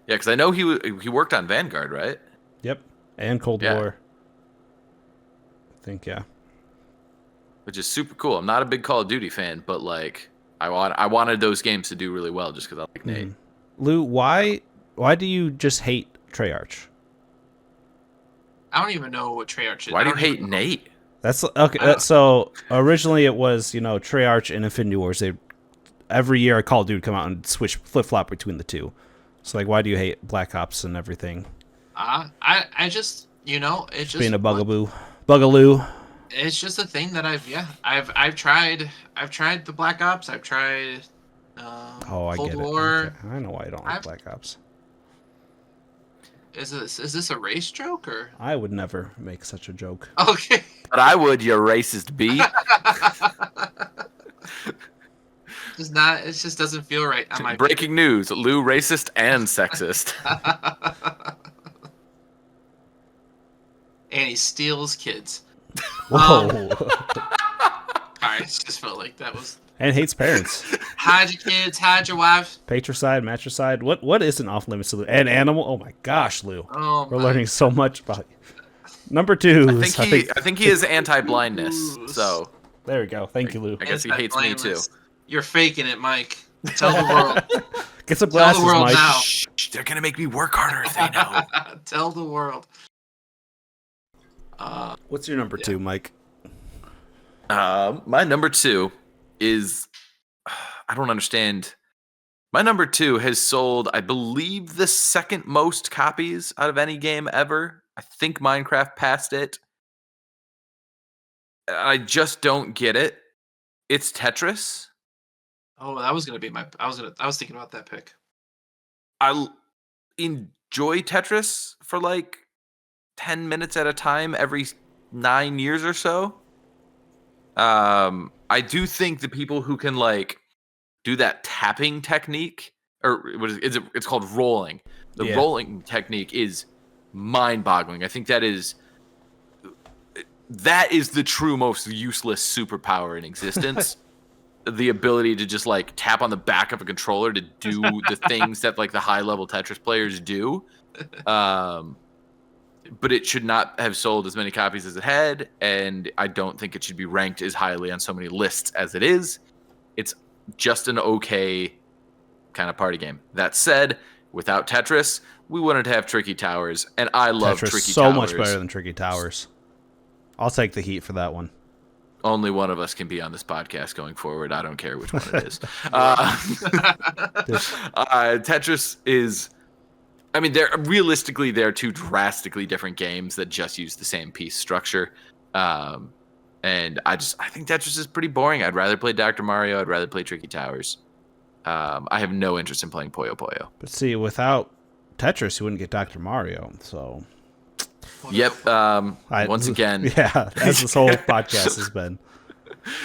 Yeah, because I know he worked on Vanguard, right? Yep, and Cold War. I think Which is super cool. I'm not a big Call of Duty fan, but like I wanted those games to do really well just because I like Nate. Lou, why do you just hate Treyarch? I don't even know what Treyarch is. Why do I you don't hate even know. Nate? That's okay. So originally it was Treyarch and Infinity Wars. Every year a Call of Duty would come out and switch flip flop between the two. So like, why do you hate Black Ops and everything? I just it's just Being a bugaloo. It's just a thing that I've tried the Black Ops. I've tried I Cold get War. it. Okay. I know why I don't like Black Ops. Is this a race joke or? I would never make such a joke. Okay. But I would, you racist bee. It just doesn't feel right on my Breaking news: Lou racist and sexist. And he steals kids. Whoa. I just felt like that was. And hates parents. Hide your kids, hide your wife. Patricide, matricide. What isn't off limits to Lou? And animal. Oh my gosh, Lou. Oh, We're learning so much about you. Number 2. I think he is anti-blindness. So there we go. Thank you, Lou. I guess he hates me too. You're faking it, Mike. Tell the world. Get some glasses, Tell the world Mike. now. Shh, they're gonna make me work harder if they know. Tell the world. What's your number 2, Mike? My number 2 is I don't understand. My number 2 has sold, I believe, the second most copies out of any game ever. I think Minecraft passed it. I just don't get it. It's Tetris. Oh, that was gonna be my. I was thinking about that pick. I enjoy Tetris for like 10 minutes at a time every 9 years or so. I do think the people who can like do that tapping technique, or it's called rolling. The rolling technique is mind-boggling. I think that is the true most useless superpower in existence. The ability to just like tap on the back of a controller to do the things that like the high-level Tetris players do. But it should not have sold as many copies as it had, and I don't think it should be ranked as highly on so many lists as it is. It's just an okay kind of party game. That said, without Tetris, we wouldn't have Tricky Towers, and I love Tetris Tricky so Towers. much better than Tricky Towers. I'll take the heat for that one. Only one of us can be on this podcast going forward. I don't care which one it is. Tetris is... I mean, they're two drastically different games that just use the same piece structure. And I think Tetris is pretty boring. I'd rather play Dr. Mario. I'd rather play Tricky Towers. I have no interest in playing Puyo Puyo. But see, without Tetris, you wouldn't get Dr. Mario. So, yep. Once again, yeah, as this whole podcast has been.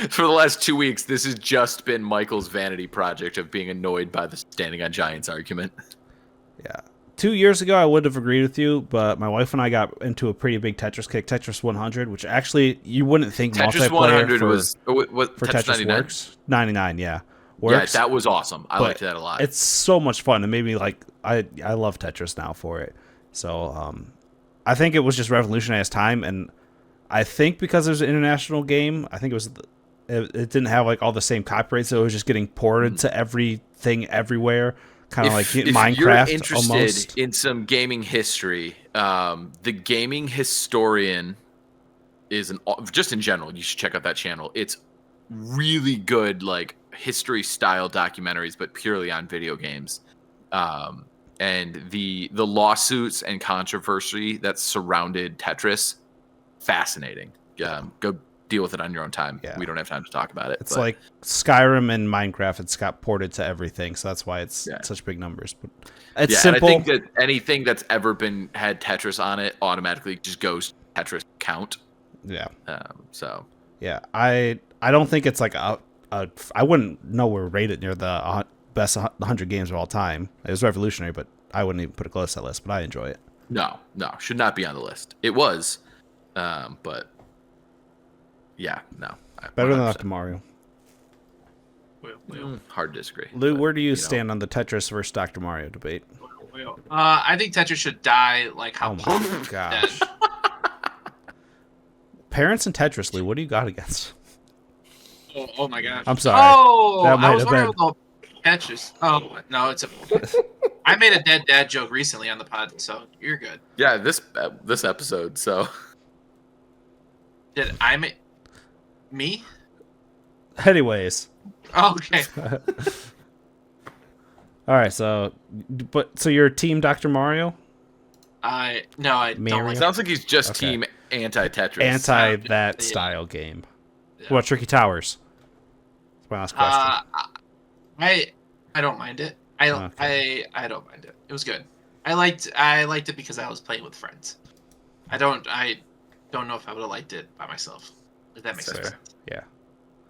For the last 2 weeks, this has just been Michael's vanity project of being annoyed by the standing on giants argument. Yeah. 2 years ago, I would have agreed with you, but my wife and I got into a pretty big Tetris kick, Tetris 100, which actually you wouldn't think Tetris multiplayer 100 for, was what, for Tetris 99? works. 99, yeah. Works, yeah, that was awesome. I liked that a lot. It's so much fun. It made me like, I love Tetris now for it. So I think it was just revolutionary as time, and I think because it was an international game, I think it didn't have like all the same copyrights, so it was just getting ported to everything everywhere. Kind of like Minecraft. If you're interested almost in some gaming history, the Gaming Historian is just in general, you should check out that channel. It's really good, like history style documentaries, but purely on video games. And the lawsuits and controversy that surrounded Tetris, fascinating. Go deal with it on your own time. Yeah. We don't have time to talk about it. It's like Skyrim and Minecraft. It's got ported to everything, so that's why it's such big numbers. But it's simple. And I think that anything that's ever had Tetris on it automatically just goes Tetris count. Yeah. So Yeah, I don't think it's like I wouldn't know we're rated near the best 100 games of all time. It was revolutionary, but I wouldn't even put it close to that list. But I enjoy it. No, should not be on the list. It was, but yeah, no. Better than 100%. Dr. Mario. Hard to disagree. Lou, but, where do you know. stand on the Tetris versus Dr. Mario debate? I think Tetris should die like how Oh my Pong is gosh. dead. Parents and Tetris, Lou. What do you got against? Oh my gosh. I'm sorry. Oh, That might I was have wondering been. about Tetris. Oh no, it's a. I made a dead dad joke recently on the pod, so you're good. Yeah, this episode. So Did I make me? Anyways. Okay. All right, so you're team Dr. Mario? No, I don't Mario? like. sounds like he's just Okay. team anti-Tetris. Anti that Yeah. style game. Yeah. What about Tricky Towers? That's my last question. I don't mind it. I don't mind it. It was good. I liked it because I was playing with friends. I don't know if I would have liked it by myself. If that makes Fair. sense. Yeah.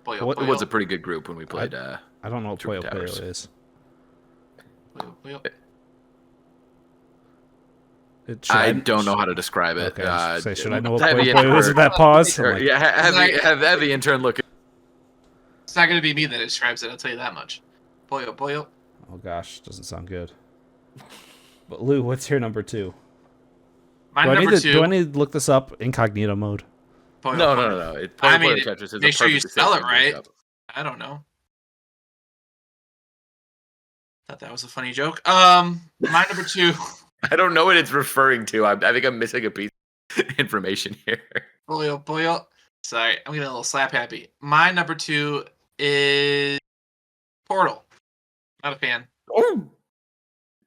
Boyo, What- It was a pretty good group when we played. I don't know what Tricky Puyo Towers. Puyo is. boyo. I don't know how to describe it. Okay, should I know what have Puyo the Puyo is with that pause? I'm Or, like, yeah, have the intern look. It's not gonna be me that describes it. I'll tell you that much. Boyo. oh gosh, doesn't sound good. But Lou, what's your number 2? My Do I number need 2. do I need to look this up incognito mode? Boyo, No. Boyo. I I mean, mean, Tetris is make a sure you perfectly spell safe it thing to look right. up. I don't know. Thought that was a funny joke. My number 2. I don't know what it's referring to. I think I'm missing a piece of information here. Boyo. Sorry, I'm getting a little slap happy. My number 2 is Portal. Not a fan. Oh,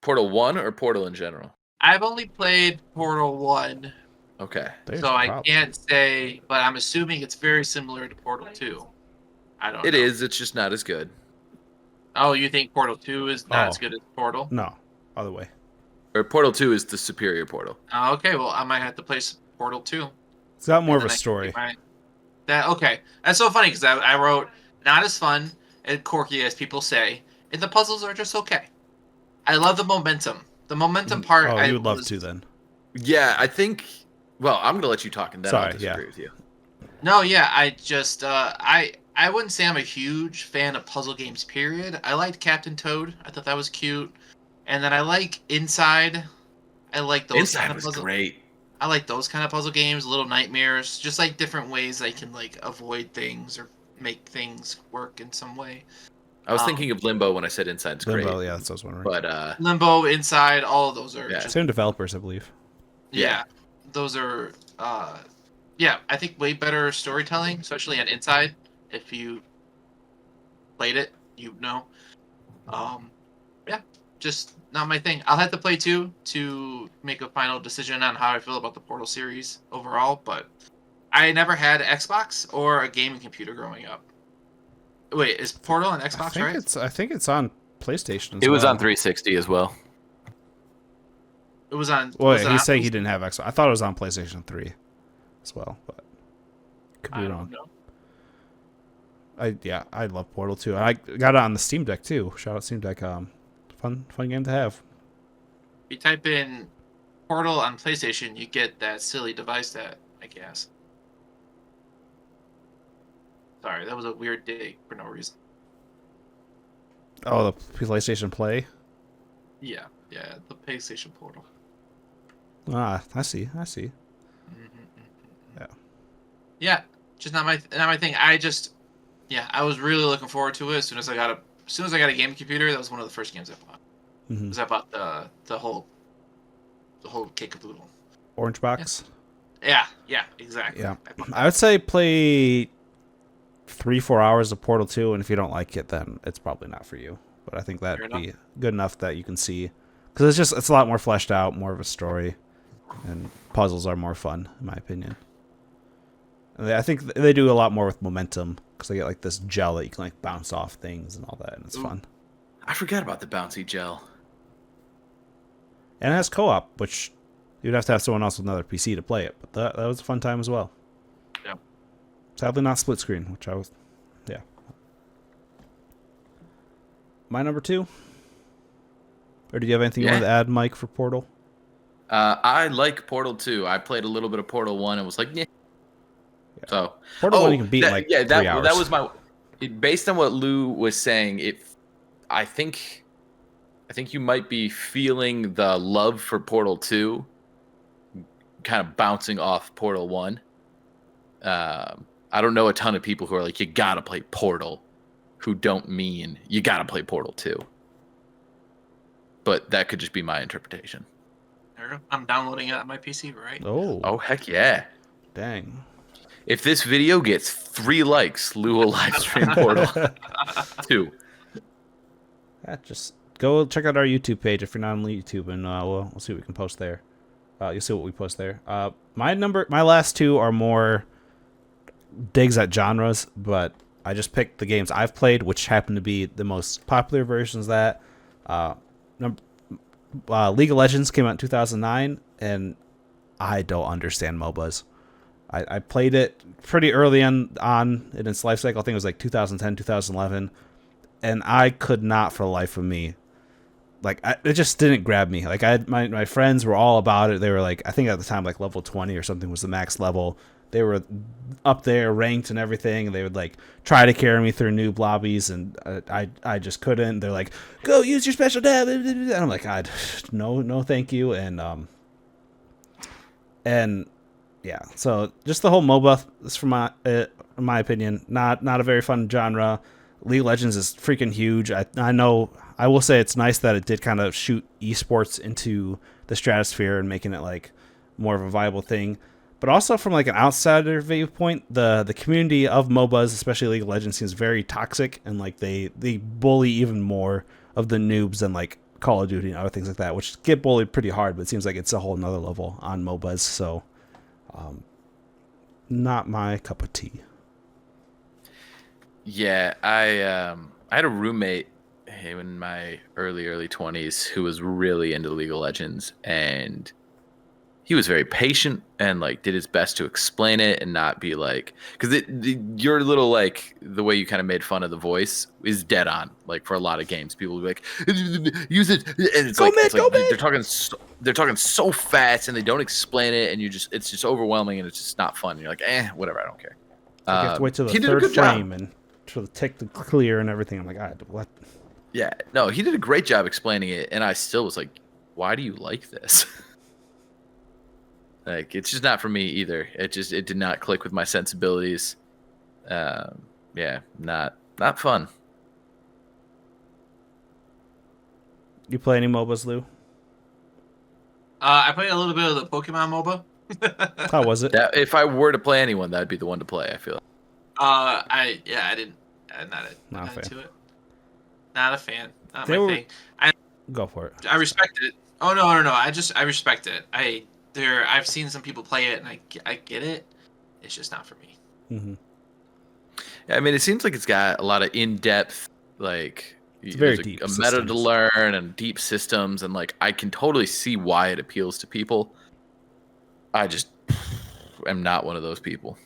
Portal 1 or Portal in general? I've only played Portal 1, Okay. There's so the I problem. can't say, but I'm assuming it's very similar to Portal 2. I don't know. It is. It's just not as good. Oh, you think Portal 2 is not Oh. as good as Portal? No, other way. Or Portal 2 is the superior Portal. Oh, okay, well, I might have to play Portal 2. It's got more of And a then I can story. keep okay. That's so funny because I wrote not as fun and quirky as people say, and the puzzles are just okay. I love the momentum. The momentum part. Oh, I you would love was- to then. Yeah, I think. Well, I'm gonna let you talk, and then I'll Sorry, disagree yeah. with you. No, yeah, I just I wouldn't say I'm a huge fan of puzzle games. Period. I liked Captain Toad. I thought that was cute, and then I like Inside. I like those Inside kind of was puzzle. great. I like those kind of puzzle games, Little Nightmares, just like different ways I can like avoid things or make things work in some way. I was thinking of Limbo when I said Inside's Limbo, great. yeah, that's what I was wondering. But Limbo, Inside, all of those are Yeah. just Same developers, I believe. yeah. Those are yeah, I think way better storytelling, especially on Inside. If you played it, you know. Yeah, just not my thing. I'll have to play 2 to make a final decision on how I feel about the Portal series overall, but I never had an Xbox or a gaming computer growing up. Wait, is Portal on Xbox, right? I think it's on PlayStation. it was well. on 360 as well. It was on. Well, was it he's on- saying he didn't have Xbox. I thought it was on PlayStation 3 as well, but could I be don't wrong. know. I love Portal 2. I got it on the Steam Deck too. Shout out Steam Deck. Fun game to have. If you type in Portal on PlayStation, you get that silly device that I guess. Sorry, that was a weird dig for no reason. Oh, the PlayStation Play. Yeah, the PlayStation Portal. Ah, I see. Mm-hmm. Yeah. Yeah, just not my thing. I was really looking forward to it as soon as I got a game computer. That was one of the first games I bought. Mm-hmm. Because I bought the whole kit caboodle. Orange box. Yeah, exactly. Yeah. I bought I would say play 3-4 hours of Portal 2, and if you don't like it, then it's probably not for you. But I think Fair that'd enough. be good enough that you can see, because it's a lot more fleshed out, more of a story, and puzzles are more fun, in my opinion. And I think they do a lot more with momentum, because they get like this gel that you can like bounce off things and all that, and it's Ooh. fun. I forgot about the bouncy gel. And it has co-op, which you'd have to have someone else with another PC to play it, but that was a fun time as well. Yeah. Sadly, not split screen, which I was, yeah. My number 2. Or do you have anything you wanted to add, Mike, for Portal? I like Portal 2. I played a little bit of Portal 1 and was like, yeah. So Portal 1 you can beat in like 3 hours. That was my. Based on what Lou was saying, I think you might be feeling the love for Portal 2, kind of bouncing off Portal 1. I don't know a ton of people who are like, you gotta play Portal, who don't mean you gotta play Portal 2. But that could just be my interpretation. I'm downloading it on my PC right now. Oh, heck yeah. Dang. If this video gets 3 likes, Lou will live stream Portal 2. Just go check out our YouTube page if you're not on YouTube, and we'll see what we can post there. You'll see what we post there. My last 2 are more digs at genres, but I just picked the games I've played, which happen to be the most popular versions of that. League of Legends came out in 2009, and I don't understand MOBAs. I played it pretty early on in its life cycle. I think it was like 2010, 2011, and I could not for the life of me. Like, it just didn't grab me. Like, my friends were all about it. They were like, I think at the time, like level 20 or something was the max level. They were up there, ranked and everything, and they would like try to carry me through noob lobbies, and I just couldn't. They're like, "Go use your special tab," and I'm like, no, thank you, and yeah. So just the whole MOBA is, from in my opinion, not a very fun genre. League of Legends is freaking huge. I know. I will say it's nice that it did kind of shoot esports into the stratosphere and making it like more of a viable thing. But also from like an outsider viewpoint, the community of MOBAs, especially League of Legends, seems very toxic, and like they bully even more of the noobs than like Call of Duty and other things like that, which get bullied pretty hard, but it seems like it's a whole nother level on MOBAs. So, not my cup of tea. Yeah, I had a roommate in my early 20s who was really into League of Legends, and he was very patient and like did his best to explain it and not be like, because your little like the way you kind of made fun of the voice is dead on. Like for a lot of games, people will be like, use it, and it's go like, mid, it's like go mid. they're talking so fast and they don't explain it, and it's just overwhelming and it's just not fun. And you're like, whatever, I don't care. You have to wait till the third frame and for the tick to clear and everything. I'm like, what? Yeah, no, he did a great job explaining it, and I still was like, why do you like this? Like, it's just not for me either. It did not click with my sensibilities. Yeah, not fun. You play any MOBAs, Lou? I played a little bit of the Pokemon MOBA. How was it? If I were to play anyone, that'd be the one to play, I feel. I'm not fan. into it. Not a fan. Not They my were- thing. Go for it. I respect it. Oh no. I respect it. I've seen some people play it, and I get it. It's just not for me. Mm-hmm. Yeah, I mean, it seems like it's got a lot of in-depth, like, very there's deep a meta to systems. learn and deep systems, and like I can totally see why it appeals to people. I just am not one of those people.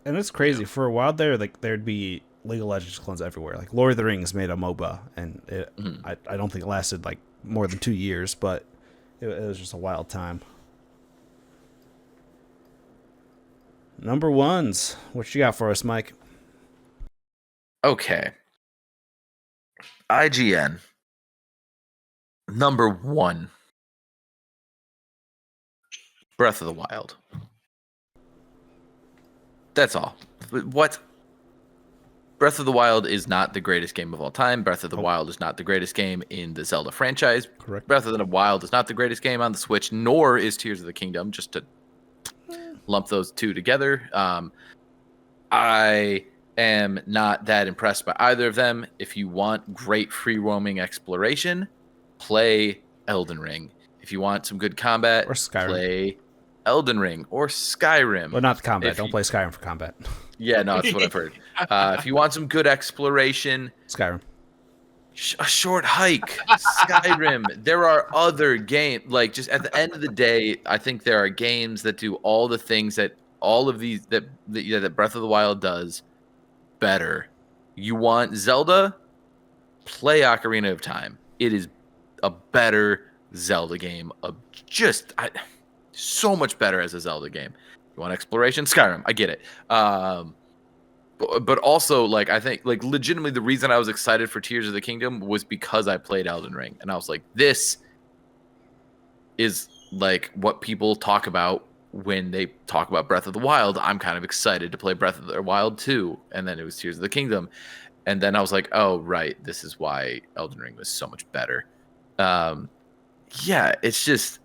And it's crazy. For a while there, like there'd be League of Legends clones everywhere. Like Lord of the Rings made a MOBA, and I don't think it lasted like more than 2 years, but it was just a wild time. Number ones. What you got for us, Mike? Okay. IGN. Number 1. Breath of the Wild. That's all. What? Breath of the Wild is not the greatest game of all time. Breath of the Wild is not the greatest game in the Zelda franchise. Correct. Breath of the Wild is not the greatest game on the Switch, nor is Tears of the Kingdom, just to lump those two together. I am not that impressed by either of them. If you want great free roaming exploration, play Elden Ring. If you want some good combat, Or Skyrim. play Elden Ring or Skyrim. Well, not the combat. If Don't you- play Skyrim for combat. Yeah, no, that's what I've heard. If you want some good exploration, Skyrim. a short hike, Skyrim. There are other games. Like, just at the end of the day, I think there are games that do all the things that all of these that Breath of the Wild does better. You want Zelda? Play Ocarina of Time. It is a better Zelda game. So much better as a Zelda game. You want exploration? Skyrim. I get it. But also, like, I think, like, legitimately the reason I was excited for Tears of the Kingdom was because I played Elden Ring. And I was like, this is, like, what people talk about when they talk about Breath of the Wild. I'm kind of excited to play Breath of the Wild 2. And then it was Tears of the Kingdom. And then I was like, oh, right, this is why Elden Ring was so much better. Yeah, it's just...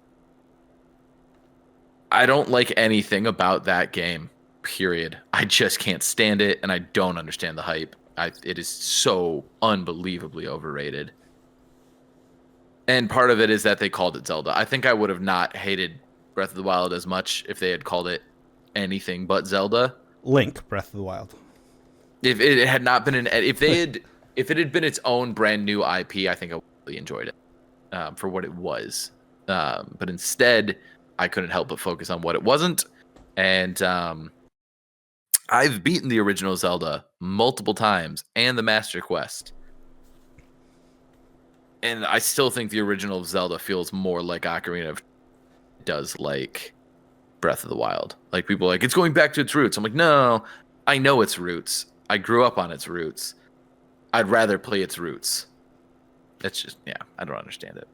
I don't like anything about that game, period. I just can't stand it, and I don't understand the hype. It is so unbelievably overrated. And part of it is that they called it Zelda. I think I would have not hated Breath of the Wild as much if they had called it anything but Zelda. Link, Breath of the Wild. If it had not been if it had been its own brand new IP, I think I would have really enjoyed it for what it was. But instead, I couldn't help but focus on what it wasn't. And I've beaten the original Zelda multiple times and the Master Quest. And I still think the original Zelda feels more like Ocarina of Time does like Breath of the Wild. Like, people are like, it's going back to its roots. I'm like, no, I know its roots. I grew up on its roots. I'd rather play its roots. It's just, yeah, I don't understand it.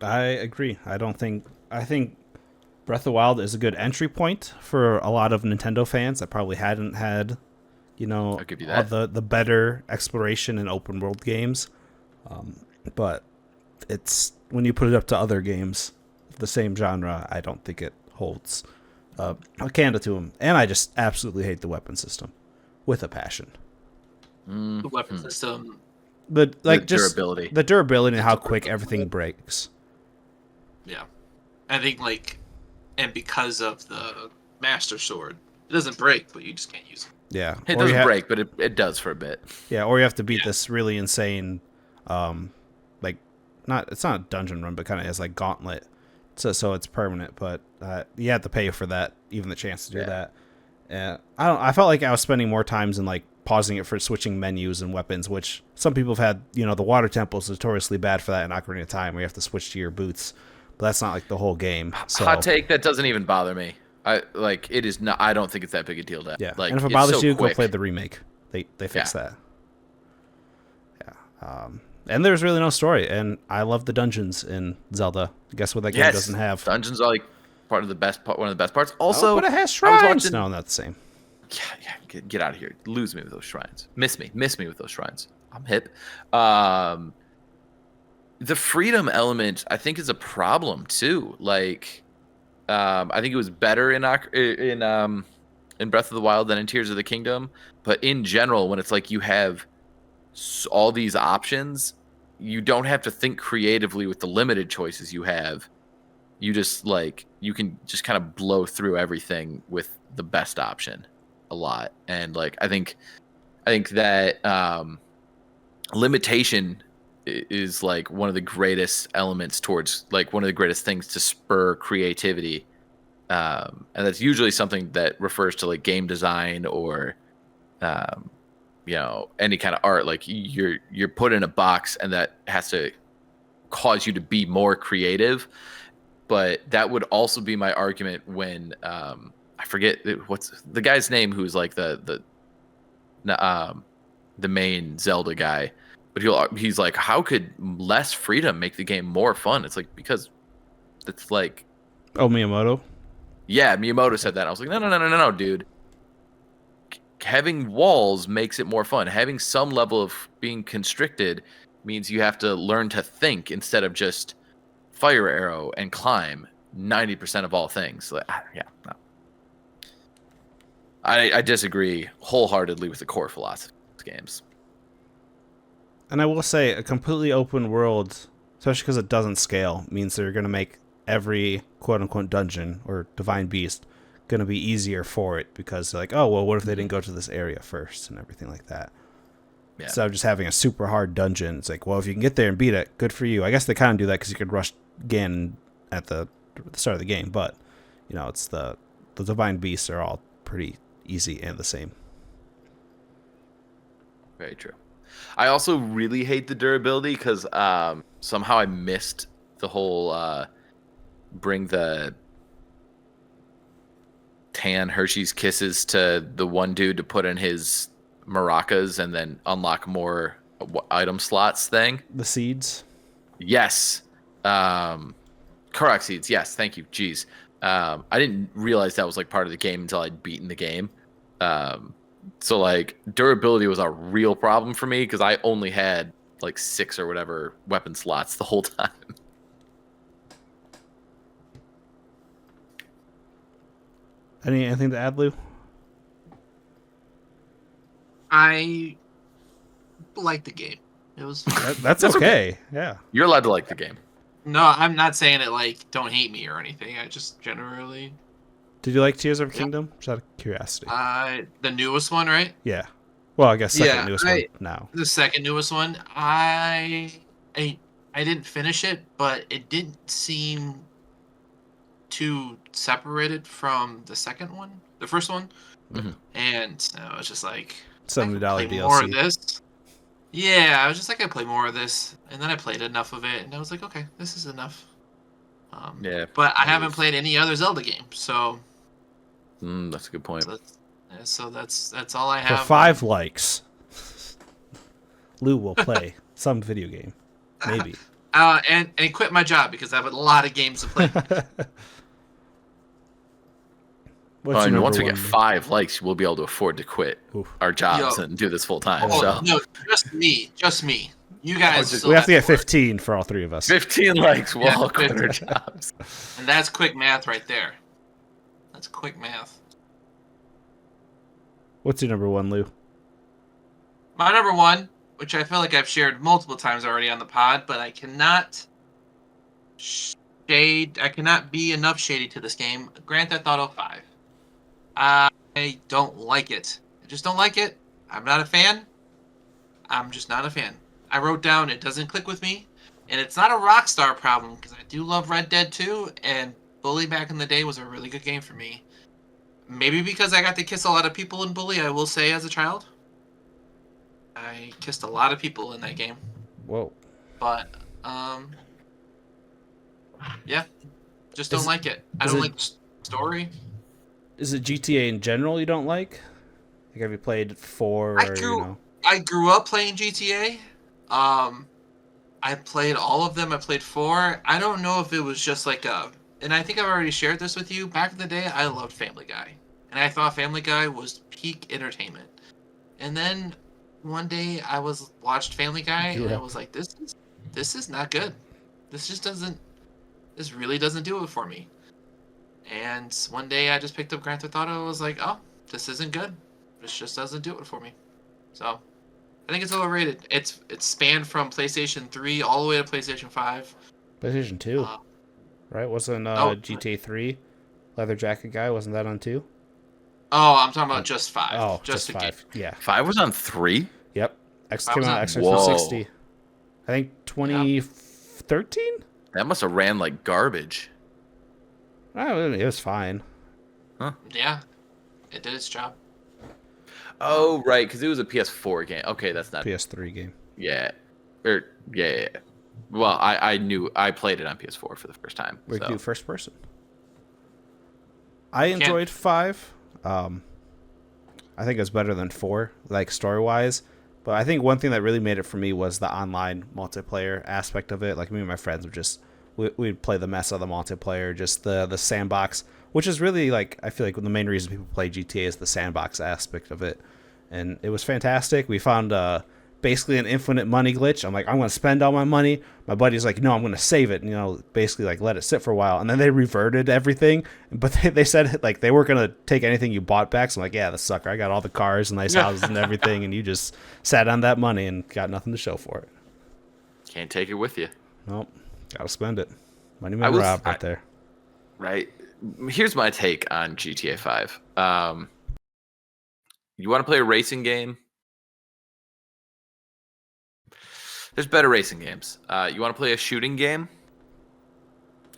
I agree. I think Breath of the Wild is a good entry point for a lot of Nintendo fans that probably hadn't had, I'll give you that. the better exploration and open world games. But it's, when you put it up to other games of the same genre, I don't think it holds a candle to them. And I just absolutely hate the weapon system with a passion. The weapon system. The durability. The durability and how quick everything breaks. Yeah. I think, like, and because of the Master Sword, it doesn't break, but you just can't use it. Yeah. It doesn't break, but it does for a bit. Yeah, or you have to beat this really insane, it's not a dungeon run, but kind of has like gauntlet, so it's permanent. But you have to pay for that, even the chance to do that. I felt like I was spending more times in like pausing it for switching menus and weapons, which some people have had. The water temple is notoriously bad for that in Ocarina of Time, where you have to switch to your boots. But that's not like the whole game. So. Hot take, that doesn't even bother me. It is not. I don't think it's that big a deal. Yeah, like, and if it bothers you, quick. go play the remake. They fixed that. Yeah. And there's really no story, and I love the dungeons in Zelda. Guess what that game doesn't have? Dungeons are like one of the best parts. Also, but it has shrines. No, not the same. Yeah. Get out of here. Lose me with those shrines. Miss me with those shrines. I'm hip. The freedom element, I think, is a problem too. Like, I think it was better in Breath of the Wild than in Tears of the Kingdom. But in general, when it's like you have all these options, you don't have to think creatively with the limited choices you have. You just you can just kind of blow through everything with the best option a lot. And like, I think that limitation is like one of the greatest elements towards, like, one of the greatest things to spur creativity. And that's usually something that refers to like game design or, any kind of art. Like, you're put in a box and that has to cause you to be more creative. But that would also be my argument when, I forget what's the guy's name, who's like the main Zelda guy. But he's like, how could less freedom make the game more fun? It's like, because it's like... Oh, Miyamoto? Yeah, Miyamoto said that. I was like, no, dude. Having walls makes it more fun. Having some level of being constricted means you have to learn to think instead of just fire arrow and climb 90% of all things. Like, no. I disagree wholeheartedly with the core philosophy of these games. And I will say, a completely open world, especially because it doesn't scale, means they're going to make every quote-unquote dungeon or divine beast going to be easier for it, because they're like, oh, well, what if they didn't go to this area first and everything like that. Yeah. Instead of just having a super hard dungeon, it's like, well, if you can get there and beat it, good for you. I guess they kind of do that because you could rush Ganon at the at the start of the game, but it's the divine beasts are all pretty easy and the same. Very true. I also really hate the durability because somehow I missed the whole bring the tan Hershey's Kisses to the one dude to put in his maracas and then unlock more item slots thing. The seeds. Yes. Korok seeds. Yes. Thank you. Jeez. I didn't realize that was like part of the game until I'd beaten the game. So like durability was a real problem for me because I only had like 6 or whatever weapon slots the whole time. Anything to add, Lou? I like the game. It was That's okay. Yeah. You're allowed to like the game. no. I'm not saying it like don't hate me or anything. I just generally Did you like Tears of Kingdom? Just out of curiosity. the newest one, right? Yeah. Well, I guess second Yeah, newest one now. The second newest one. I didn't finish it, but it didn't seem too separated from the second one, the first one, and I was just like, $70 play more of DLC. this. Yeah, I was just like, I play more of this, and then I played enough of it, and I was like, okay, this is enough. Yeah. But I haven't played any other Zelda game, so That's a good point. that's all I For have. 5 likes, Lou will play some video game. Maybe. And quit my job because I have a lot of games to play. What's your Once we number get one? 5 likes, we'll be able to afford to quit Oof. our jobs Yo. and do this full time. Oh, So no, just me. You guys. just- still We have to get to work. 15 for all 3 of us. 15 likes, we'll Yeah, all quit our 15. jobs. And that's quick math right there. That's quick math. What's your number one, Lou? My number one, which I feel like I've shared multiple times already on the pod, but I cannot be enough shady to this game. Grand Theft Auto 5. I don't like it. I just don't like it. I'm not a fan. I'm just not a fan. I wrote down it doesn't click with me, and it's not a Rockstar problem because I do love Red Dead 2, and Bully back in the day was a really good game for me. Maybe because I got to kiss a lot of people in Bully, I will say, as a child. I kissed a lot of people in that game. Whoa. But, yeah. Just don't like it. I is don't it- like the story. Is it GTA in general you don't like? Like, have you played 4 or, I grew up playing GTA. I played all of them. I played 4. I don't know if it was just like and I think I've already shared this with you. Back in the day, I loved Family Guy. And I thought Family Guy was peak entertainment. And then one day I watched Family Guy and I was like, this is not good. This really doesn't do it for me. And one day I just picked up Grand Theft Auto and was like, oh, this isn't good. This just doesn't do it for me. So I think it's overrated. It's spanned from PlayStation 3 all the way to PlayStation 5. PlayStation 2, right? Wasn't GTA 3 Leather Jacket Guy, wasn't that on 2? Oh, I'm talking about just 5. Oh, just just the game. 5. Yeah. 5 was on 3? Yep. X Five came was out on- Xbox Whoa. 360. I think 2013? That must have ran like garbage. It was fine. Yeah, it did its job. Oh, right, because it was a PS4 game. Okay, that's not. PS3 game. Yeah. Yeah. Well, I knew I played it on PS4 for the first time. We so. do first person. I enjoyed 5. I think it's better than 4, like story wise. But I think one thing that really made it for me was the online multiplayer aspect of it. Like me and my friends would just we'd play the mess of the multiplayer, just the sandbox, which is really like I feel like the main reason people play GTA is the sandbox aspect of it, and it was fantastic. We found basically an infinite money glitch. I'm like, I'm going to spend all my money. My buddy's like, no, I'm going to save it. And, basically like let it sit for a while. And then they reverted everything. But they said like they weren't going to take anything you bought back. So I'm like, yeah, the sucker. I got all the cars and nice houses and everything. And you just sat on that money and got nothing to show for it. Can't take it with you. Nope. Got to spend it. Money man Rob right there. Right. Here's my take on GTA 5. You want to play a racing game? There's better racing games. You want to play a shooting game?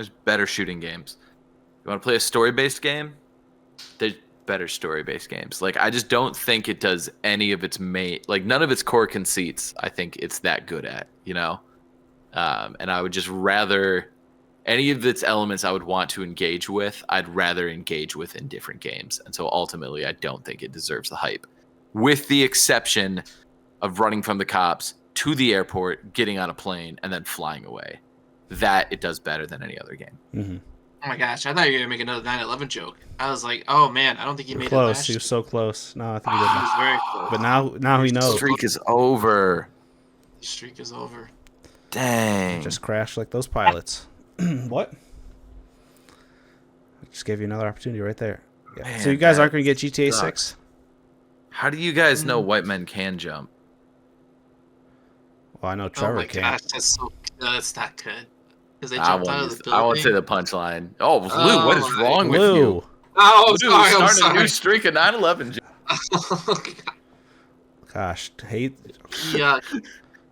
There's better shooting games. You want to play a story-based game? There's better story-based games. Like, I just don't think it does any of its none of its core conceits. I think it's that good at, you know. And I would just rather any of its elements I would want to engage with. I'd rather engage with in different games, and so ultimately, I don't think it deserves the hype, with the exception of running from the cops to the airport, getting on a plane, and then flying away. That it does better than any other game. Mm-hmm. Oh my gosh, I thought you were gonna make another 9/11 joke. I was like, oh man, I don't think he made Close. it last He was so close. No, I think he year. He didn't. was very close. But now he The knows. streak is over. The streak is over. Dang. Just crashed like those pilots. What? I just gave you another opportunity right there. Yeah. Man, So you guys that aren't going to get GTA sucks. 6? How do you guys know white men can jump? Well, I know Oh Trevor my can. gosh, that's not good. Because they I jumped out of the won't building. say the punchline. Oh, Lou, what is my wrong with Lou. you? Oh, Lou, sorry, I'm starting a new sorry. streak of 9/11. Gosh, hate. Yuck.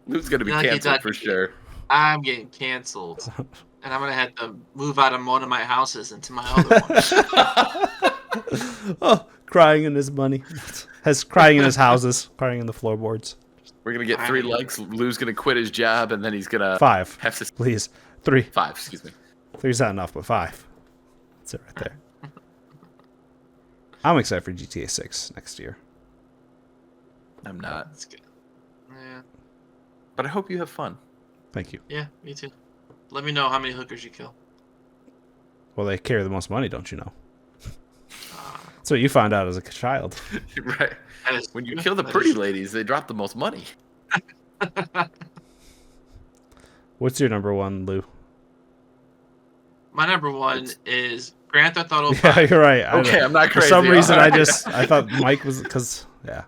Lou's gonna be Yucky canceled ducky. for sure. I'm getting canceled. And I'm going to have to move out of one of my houses into my other one. Oh, crying in his money. Crying in his houses. Crying in the floorboards. We're gonna get 3 likes. Lou's gonna quit his job, and then he's gonna 5. have to Please. 3. 5. Excuse me. 3's not enough, but 5. That's it right there. I'm excited for GTA 6 next year. I'm not, That's good. Yeah. but I hope you have fun. Thank you. Yeah, me too. Let me know how many hookers you kill. Well, they carry the most money, don't you know? Uh, That's what you found out as a child. Right. that is When you true. kill the That pretty is true. ladies, they drop the most money. What's your number one, Lou? My number one is Grand Theft Auto Yeah, 5. you're right. Okay, I'm not For crazy. some reason, Alright. I thought Mike was because yeah.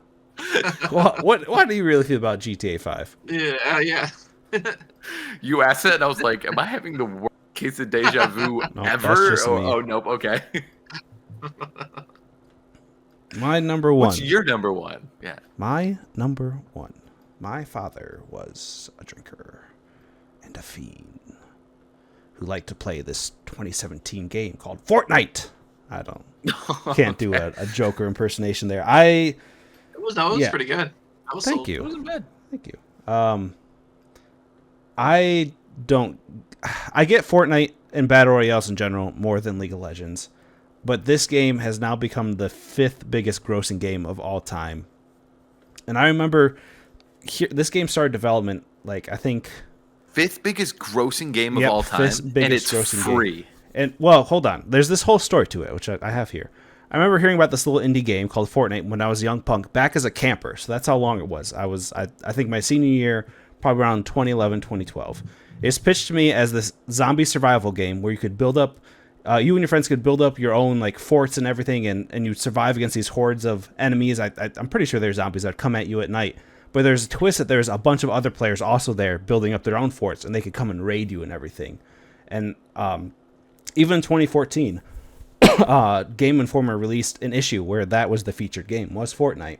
What do you really feel about GTA 5? Yeah. You asked it, and I was like, "Am I having the worst case of deja vu Nope, that's ever?" just me. Oh, nope. Okay. My number one. What's your number one? Yeah. My number one. My father was a drinker and a fiend who liked to play this 2017 game called Fortnite. Can't do a Joker impersonation there. It was Yeah. pretty good. I was Thank sold. you. It wasn't bad. Thank you. I get Fortnite and Battle Royales in general more than League of Legends, but this game has now become the 5th biggest grossing game of all time. And I remember this game started development, like, I think... 5th biggest grossing game of Yep, all time, 5th and biggest it's grossing game. free. And, well, hold on. There's this whole story to it, which I have here. I remember hearing about this little indie game called Fortnite when I was a young punk, back as a camper. So that's how long it was. I think my senior year, probably around 2011, 2012. It's pitched to me as this zombie survival game where you could build up, you and your friends could build up your own like forts and everything, and you'd survive against these hordes of enemies. I'm pretty sure there's zombies that come at you at night. But there's a twist that there's a bunch of other players also there building up their own forts, and they could come and raid you and everything. And even in 2014, Game Informer released an issue where that was the featured game, was Fortnite.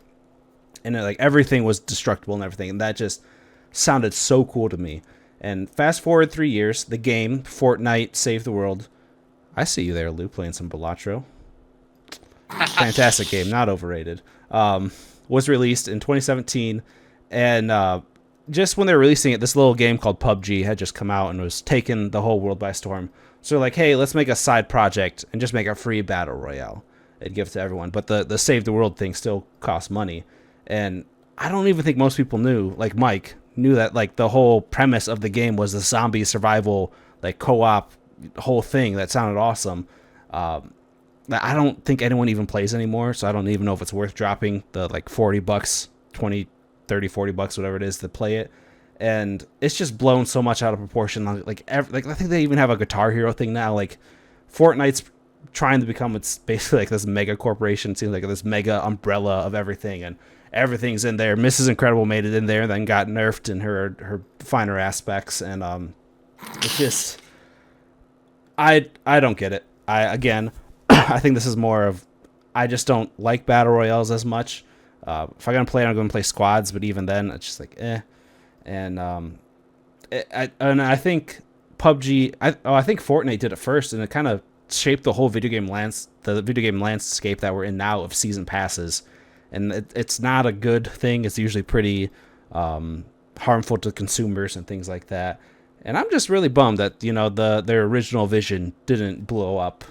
And like everything was destructible and everything, and that just sounded so cool to me. And fast forward 3 years, the game, Fortnite Save the World. I see you there, Lou, playing some Balatro. Fantastic game, not overrated. Was released in 2017, and just when they were releasing it, this little game called PUBG had just come out and was taking the whole world by storm. So they're like, hey, let's make a side project and just make a free battle royale and give it to everyone. But the Save the World thing still costs money. And I don't even think most people knew, like Mike, knew that like the whole premise of the game was the zombie survival, like co-op whole thing that sounded awesome. I don't think anyone even plays anymore, so I don't even know if it's worth dropping the like $40, 20, 30, $40, whatever it is to play it. And it's just blown so much out of proportion. Like I think they even have a Guitar Hero thing now. Like Fortnite's trying to become, it's basically like this mega corporation. It seems like this mega umbrella of everything, and everything's in there. Mrs. Incredible made it in there, then got nerfed in her finer aspects, and it's just I don't get it. I think this is more of, I just don't like battle royales as much. If I'm gonna play it, I'm gonna play squads, but even then, it's just like eh. And I think PUBG. I think Fortnite did it first, and it kind of shaped the whole video game landscape that we're in now of season passes, and it's not a good thing. It's usually pretty harmful to consumers and things like that. And I'm just really bummed that their original vision didn't blow up,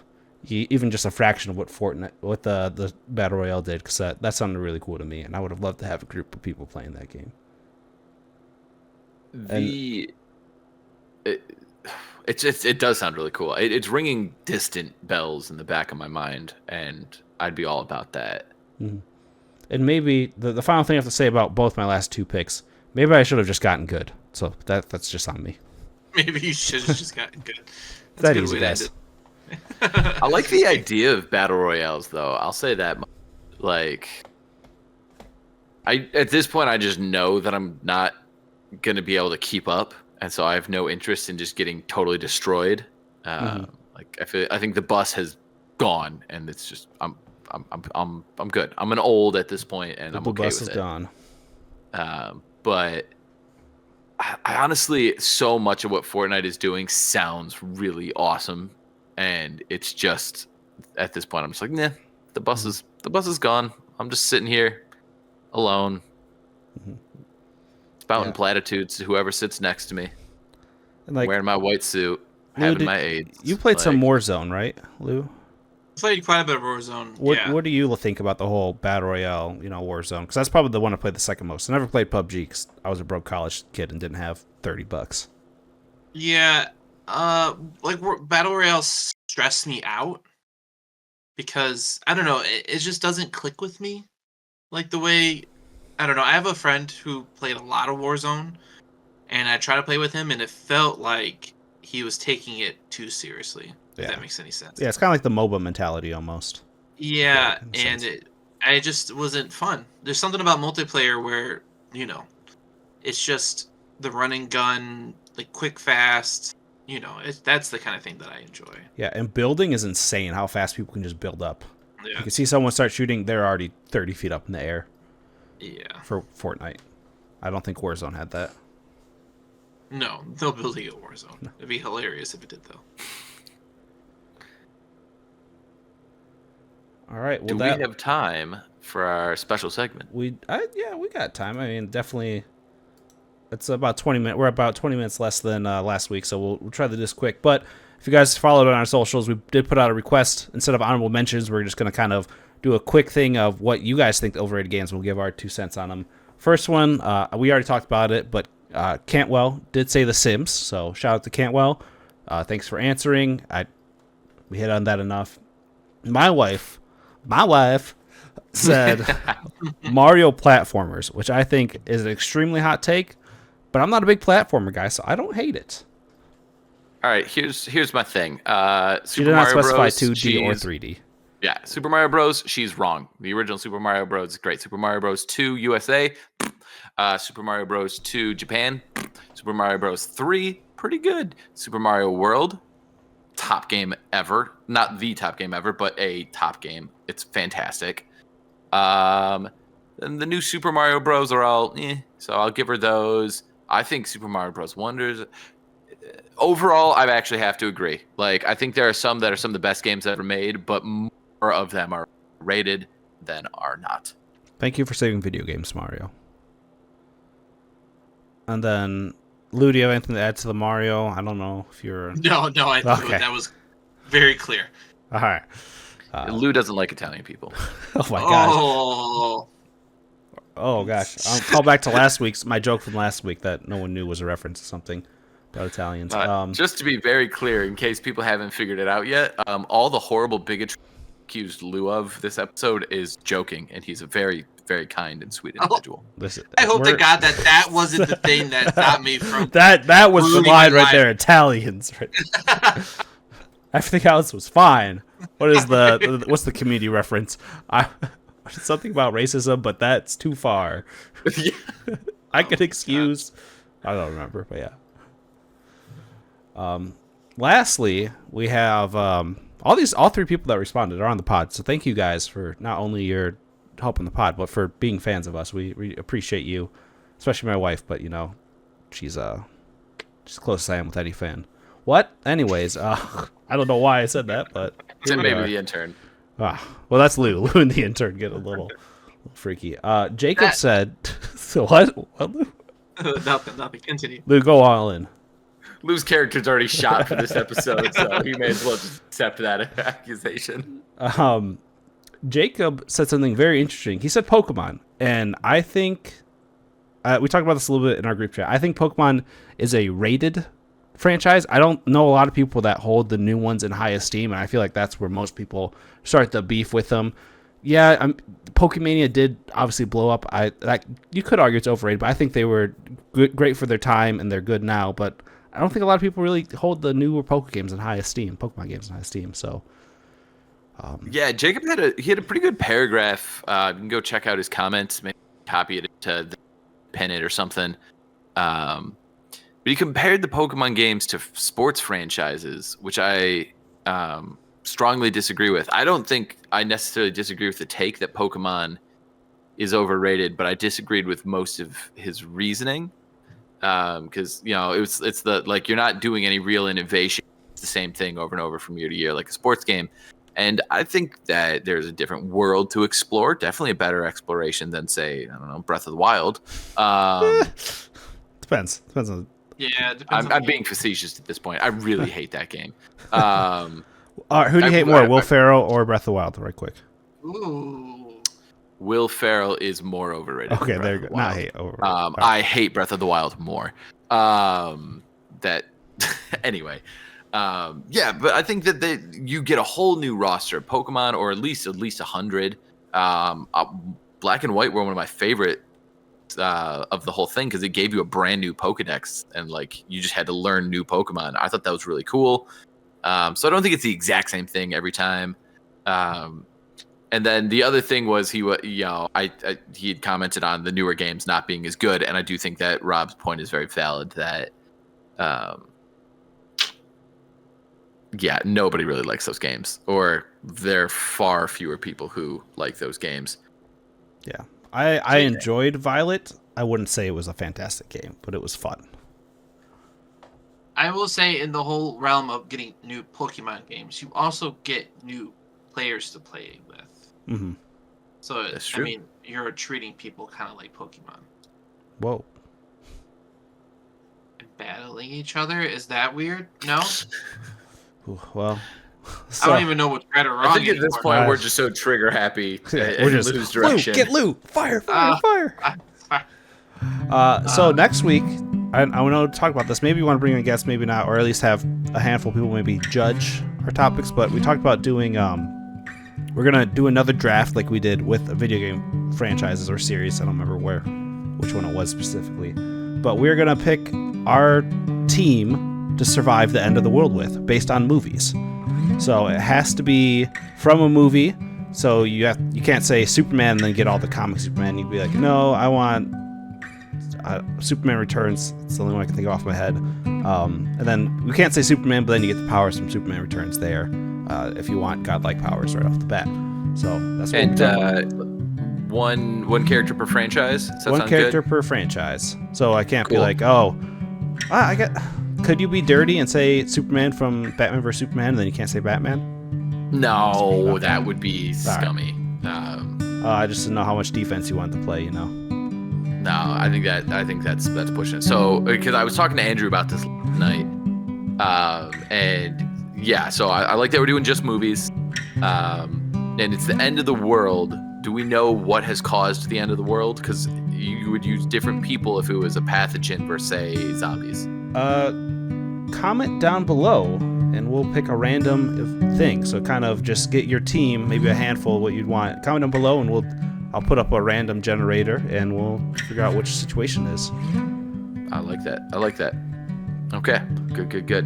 even just a fraction of what the Battle Royale did, because that sounded really cool to me, and I would have loved to have a group of people playing that game. It does sound really cool. It's ringing distant bells in the back of my mind, and I'd be all about that. Mm-hmm. And maybe the final thing I have to say about both my last two picks, maybe I should have just gotten good. So that's just on me. Maybe you should have just gotten good. That's That a good easy, way to guys. end it. I like the idea of battle royales, though. I'll say that. Like, at this point, I just know that I'm not gonna be able to keep up, and so I have no interest in just getting totally destroyed. Like, I think the bus has gone, and it's just I'm good. I'm an old at this point, and I'm okay with it. The bus is gone. But I honestly, so much of what Fortnite is doing sounds really awesome, and it's just at this point I'm just like, nah, the bus is gone. I'm just sitting here alone, spouting platitudes to whoever sits next to me, And like, wearing my white suit, Lou, having my AIDS. You played some Warzone, right, Lou? Played quite a bit of Warzone. What do you think about the whole Battle Royale, Warzone? Because that's probably the one I played the second most. I never played PUBG because I was a broke college kid and didn't have $30. Yeah, Battle Royale stressed me out because I don't know, it just doesn't click with me. Like the way, I don't know, I have a friend who played a lot of Warzone, and I try to play with him, and it felt like he was taking it too seriously. If that makes any sense. Yeah, it's kind of like the MOBA mentality almost. Yeah, and I just wasn't fun. There's something about multiplayer where, it's just the run and gun, like quick, fast. That's the kind of thing that I enjoy. Yeah, and building is insane how fast people can just build up. Yeah. You can see someone start shooting, they're already 30 feet up in the air. Yeah. For Fortnite. I don't think Warzone had that. No, no building at Warzone. It'd be hilarious if it did, though. All right. Well, do we have time for our special segment? We got time. I mean, definitely. It's about 20 minutes. We're about 20 minutes less than last week, so we'll try to do this quick. But if you guys followed on our socials, we did put out a request. Instead of honorable mentions, we're just going to kind of do a quick thing of what you guys think the overrated games. We'll give our 2 cents on them. First one, we already talked about it, but Cantwell did say The Sims, so shout out to Cantwell. Thanks for answering. We hit on that enough. My wife said Mario platformers, which I think is an extremely hot take, but I'm not a big platformer guy, so I don't hate it. All right, here's my thing. She did not specify 2D or 3D. Yeah, Super Mario Bros. She's wrong. The original Super Mario Bros. Is great. Super Mario Bros. 2 USA, Super Mario Bros. 2 Japan, Super Mario Bros. 3 pretty good. Super Mario World, top game ever. Not the top game ever, but a top game. It's fantastic. And the new Super Mario Bros. Are all so I'll give her those. I think Super Mario Bros. Wonders. Overall, I actually have to agree. Like, I think there are some that are some of the best games ever made, but more of them are rated than are not. Thank you for saving video games, Mario. And then, Lou, do you have anything to add to the Mario? I don't know if you're... No, I think that was very clear. All right. Lou doesn't like Italian people. Oh, my gosh. Oh, gosh. I'll call back to my joke from last week that no one knew was a reference to something about Italians. Just to be very clear, in case people haven't figured it out yet, all the horrible bigotry accused Lou of this episode is joking, and he's a very, very kind and sweet individual. I hope to God that wasn't the thing that got me from that was the line right there. Italians. Right. Everything else was fine. What's the community reference? Something about racism, but that's too far. I could excuse. I don't remember, but yeah. Lastly, we have all 3 people that responded are on the pod. So thank you guys for not only your help in the pod, but for being fans of us. We appreciate you, especially my wife. But she's close as I am with any fan. What? Anyways, I don't know why I said that, but here we Maybe are. the intern. Well, that's Lou. Lou and the intern get a little freaky. Jacob said, so what? What, Lou? Nothing. Continue. Lou, go all in. Lou's character's already shot for this episode, so he may as well just accept that accusation. Jacob said something very interesting. He said Pokemon, and I think we talked about this a little bit in our group chat. I think Pokemon is a rated franchise. I don't know a lot of people that hold the new ones in high esteem, and I feel like that's where most people start the beef with them. Yeah, Pokemania did obviously blow up. You could argue it's overrated, but I think they were great for their time, and they're good now. But I don't think a lot of people really hold the newer Pokemon games in high esteem. So. Yeah, Jacob had a pretty good paragraph. You can go check out his comments, maybe copy it to pin it or something. But he compared the Pokemon games to sports franchises, which I strongly disagree with. I don't think I necessarily disagree with the take that Pokemon is overrated, but I disagreed with most of his reasoning. Because it's the like you're not doing any real innovation. It's the same thing over and over from year to year, like a sports game. And I think that there's a different world to explore. Definitely a better exploration than, say, I don't know, Breath of the Wild. Depends on. Yeah, it depends. I'm being facetious at this point. I really hate that game. Who do you hate more, Will Ferrell or Breath of the Wild? Right quick. Ooh. Will Ferrell is more overrated. Okay, than there you Breath go. of the Not Wild. hate. Overrated. I hate Breath of the Wild more. That anyway. Yeah, but I think that you get a whole new roster of Pokemon, or at least 100. Black and White were one of my favorite of the whole thing because it gave you a brand new Pokedex, and like you just had to learn new Pokemon. I thought that was really cool. So I don't think it's the exact same thing every time. And then the other thing was he had commented on the newer games not being as good, and I do think that Rob's point is very valid that. Yeah, nobody really likes those games, or there are far fewer people who like those games. Yeah, I enjoyed Violet. I wouldn't say it was a fantastic game, but it was fun. I will say, in the whole realm of getting new Pokemon games, you also get new players to play with. Mm-hmm. So, That's true. I mean, you're treating people kind of like Pokemon. Whoa. And battling each other? Is that weird? No? Ooh, well, I don't even know what's right or wrong I think at this anymore. point we're just so trigger happy. we're just lose direction. Lou, get Lou, fire. Fine. So next week, I want to talk about this. Maybe you want to bring in a guest, maybe not, or at least have a handful of people maybe judge our topics. But we talked about doing. We're gonna do another draft like we did with video game franchises or series. I don't remember which one it was specifically, but we're gonna pick our team to survive the end of the world with based on movies. So it has to be from a movie. So you can't say Superman and then get all the comic Superman. You'd be like, no, I want Superman Returns. It's the only one I can think of off my head. And then we can't say Superman, but then you get the powers from Superman Returns there. If you want godlike powers right off the bat. So that's what we're doing. One character per franchise. Does that One sound character good? per franchise. So I can't be Cool. like, could you be dirty and say Superman from Batman vs Superman, and then you can't say Batman? No, that would be All right. scummy. I just didn't know how much defense you want to play. No, I think that's pushing it. So because I was talking to Andrew about this night, and yeah, so I like that we're doing just movies, and it's the end of the world. Do we know what has caused the end of the world? Because you would use different people if it was a pathogen versus, say, zombies. Comment down below, and we'll pick a random thing. So kind of just get your team, maybe a handful of what you'd want. Comment down below, and I'll put up a random generator, and we'll figure out which situation is. I like that. Okay, good.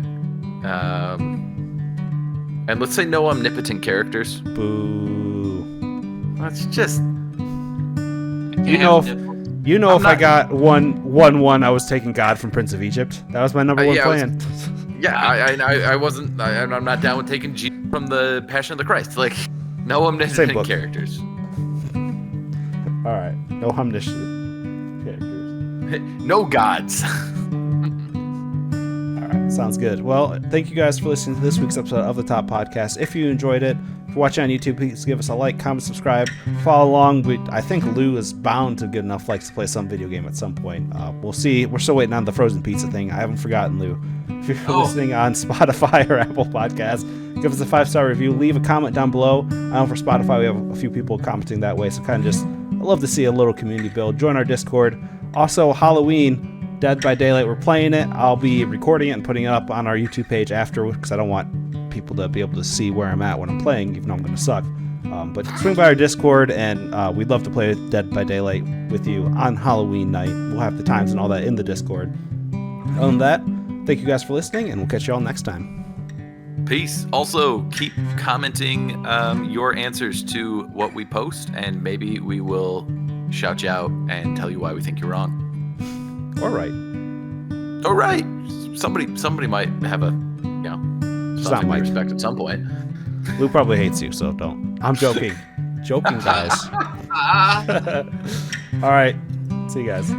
And let's say no omnipotent characters. Boo. That's just You know, if I got 1-1, I was taking God from Prince of Egypt. That was my number one yeah, plan. I wasn't. I'm not down with taking G from the Passion of the Christ. Like, no Same omnipotent book. characters. All right, no omniscient characters. No gods. All right, Sounds good. Well, thank you guys for listening to this week's episode of the Top Podcast. If you enjoyed it, if you're watching on YouTube, please give us a like, comment, subscribe, follow along. I think Lou is bound to get enough likes to play some video game at some point. We'll see. We're still waiting on the frozen pizza thing. I haven't forgotten, Lou. If you're listening on Spotify or Apple Podcasts, give us a 5-star review. Leave a comment down below. I know for Spotify we have a few people commenting that way, so kind of just, I love to see a little community build. Join our Discord. Also, Halloween, Dead by Daylight, we're playing it. I'll be recording it and putting it up on our YouTube page after, because I don't want people to be able to see where I'm at when I'm playing, even though I'm going to suck. But swing by our Discord, and we'd love to play Dead by Daylight with you on Halloween night. We'll have the times and all that in the Discord. Other than that, thank you guys for listening, and we'll catch you all next time. Peace. Also, keep commenting your answers to what we post, and maybe we will shout you out and tell you why we think you're wrong. All right. All right. Somebody might have a, something we respect at some point. Lou probably hates you, so don't. I'm joking. Joking, guys. All right. See you guys.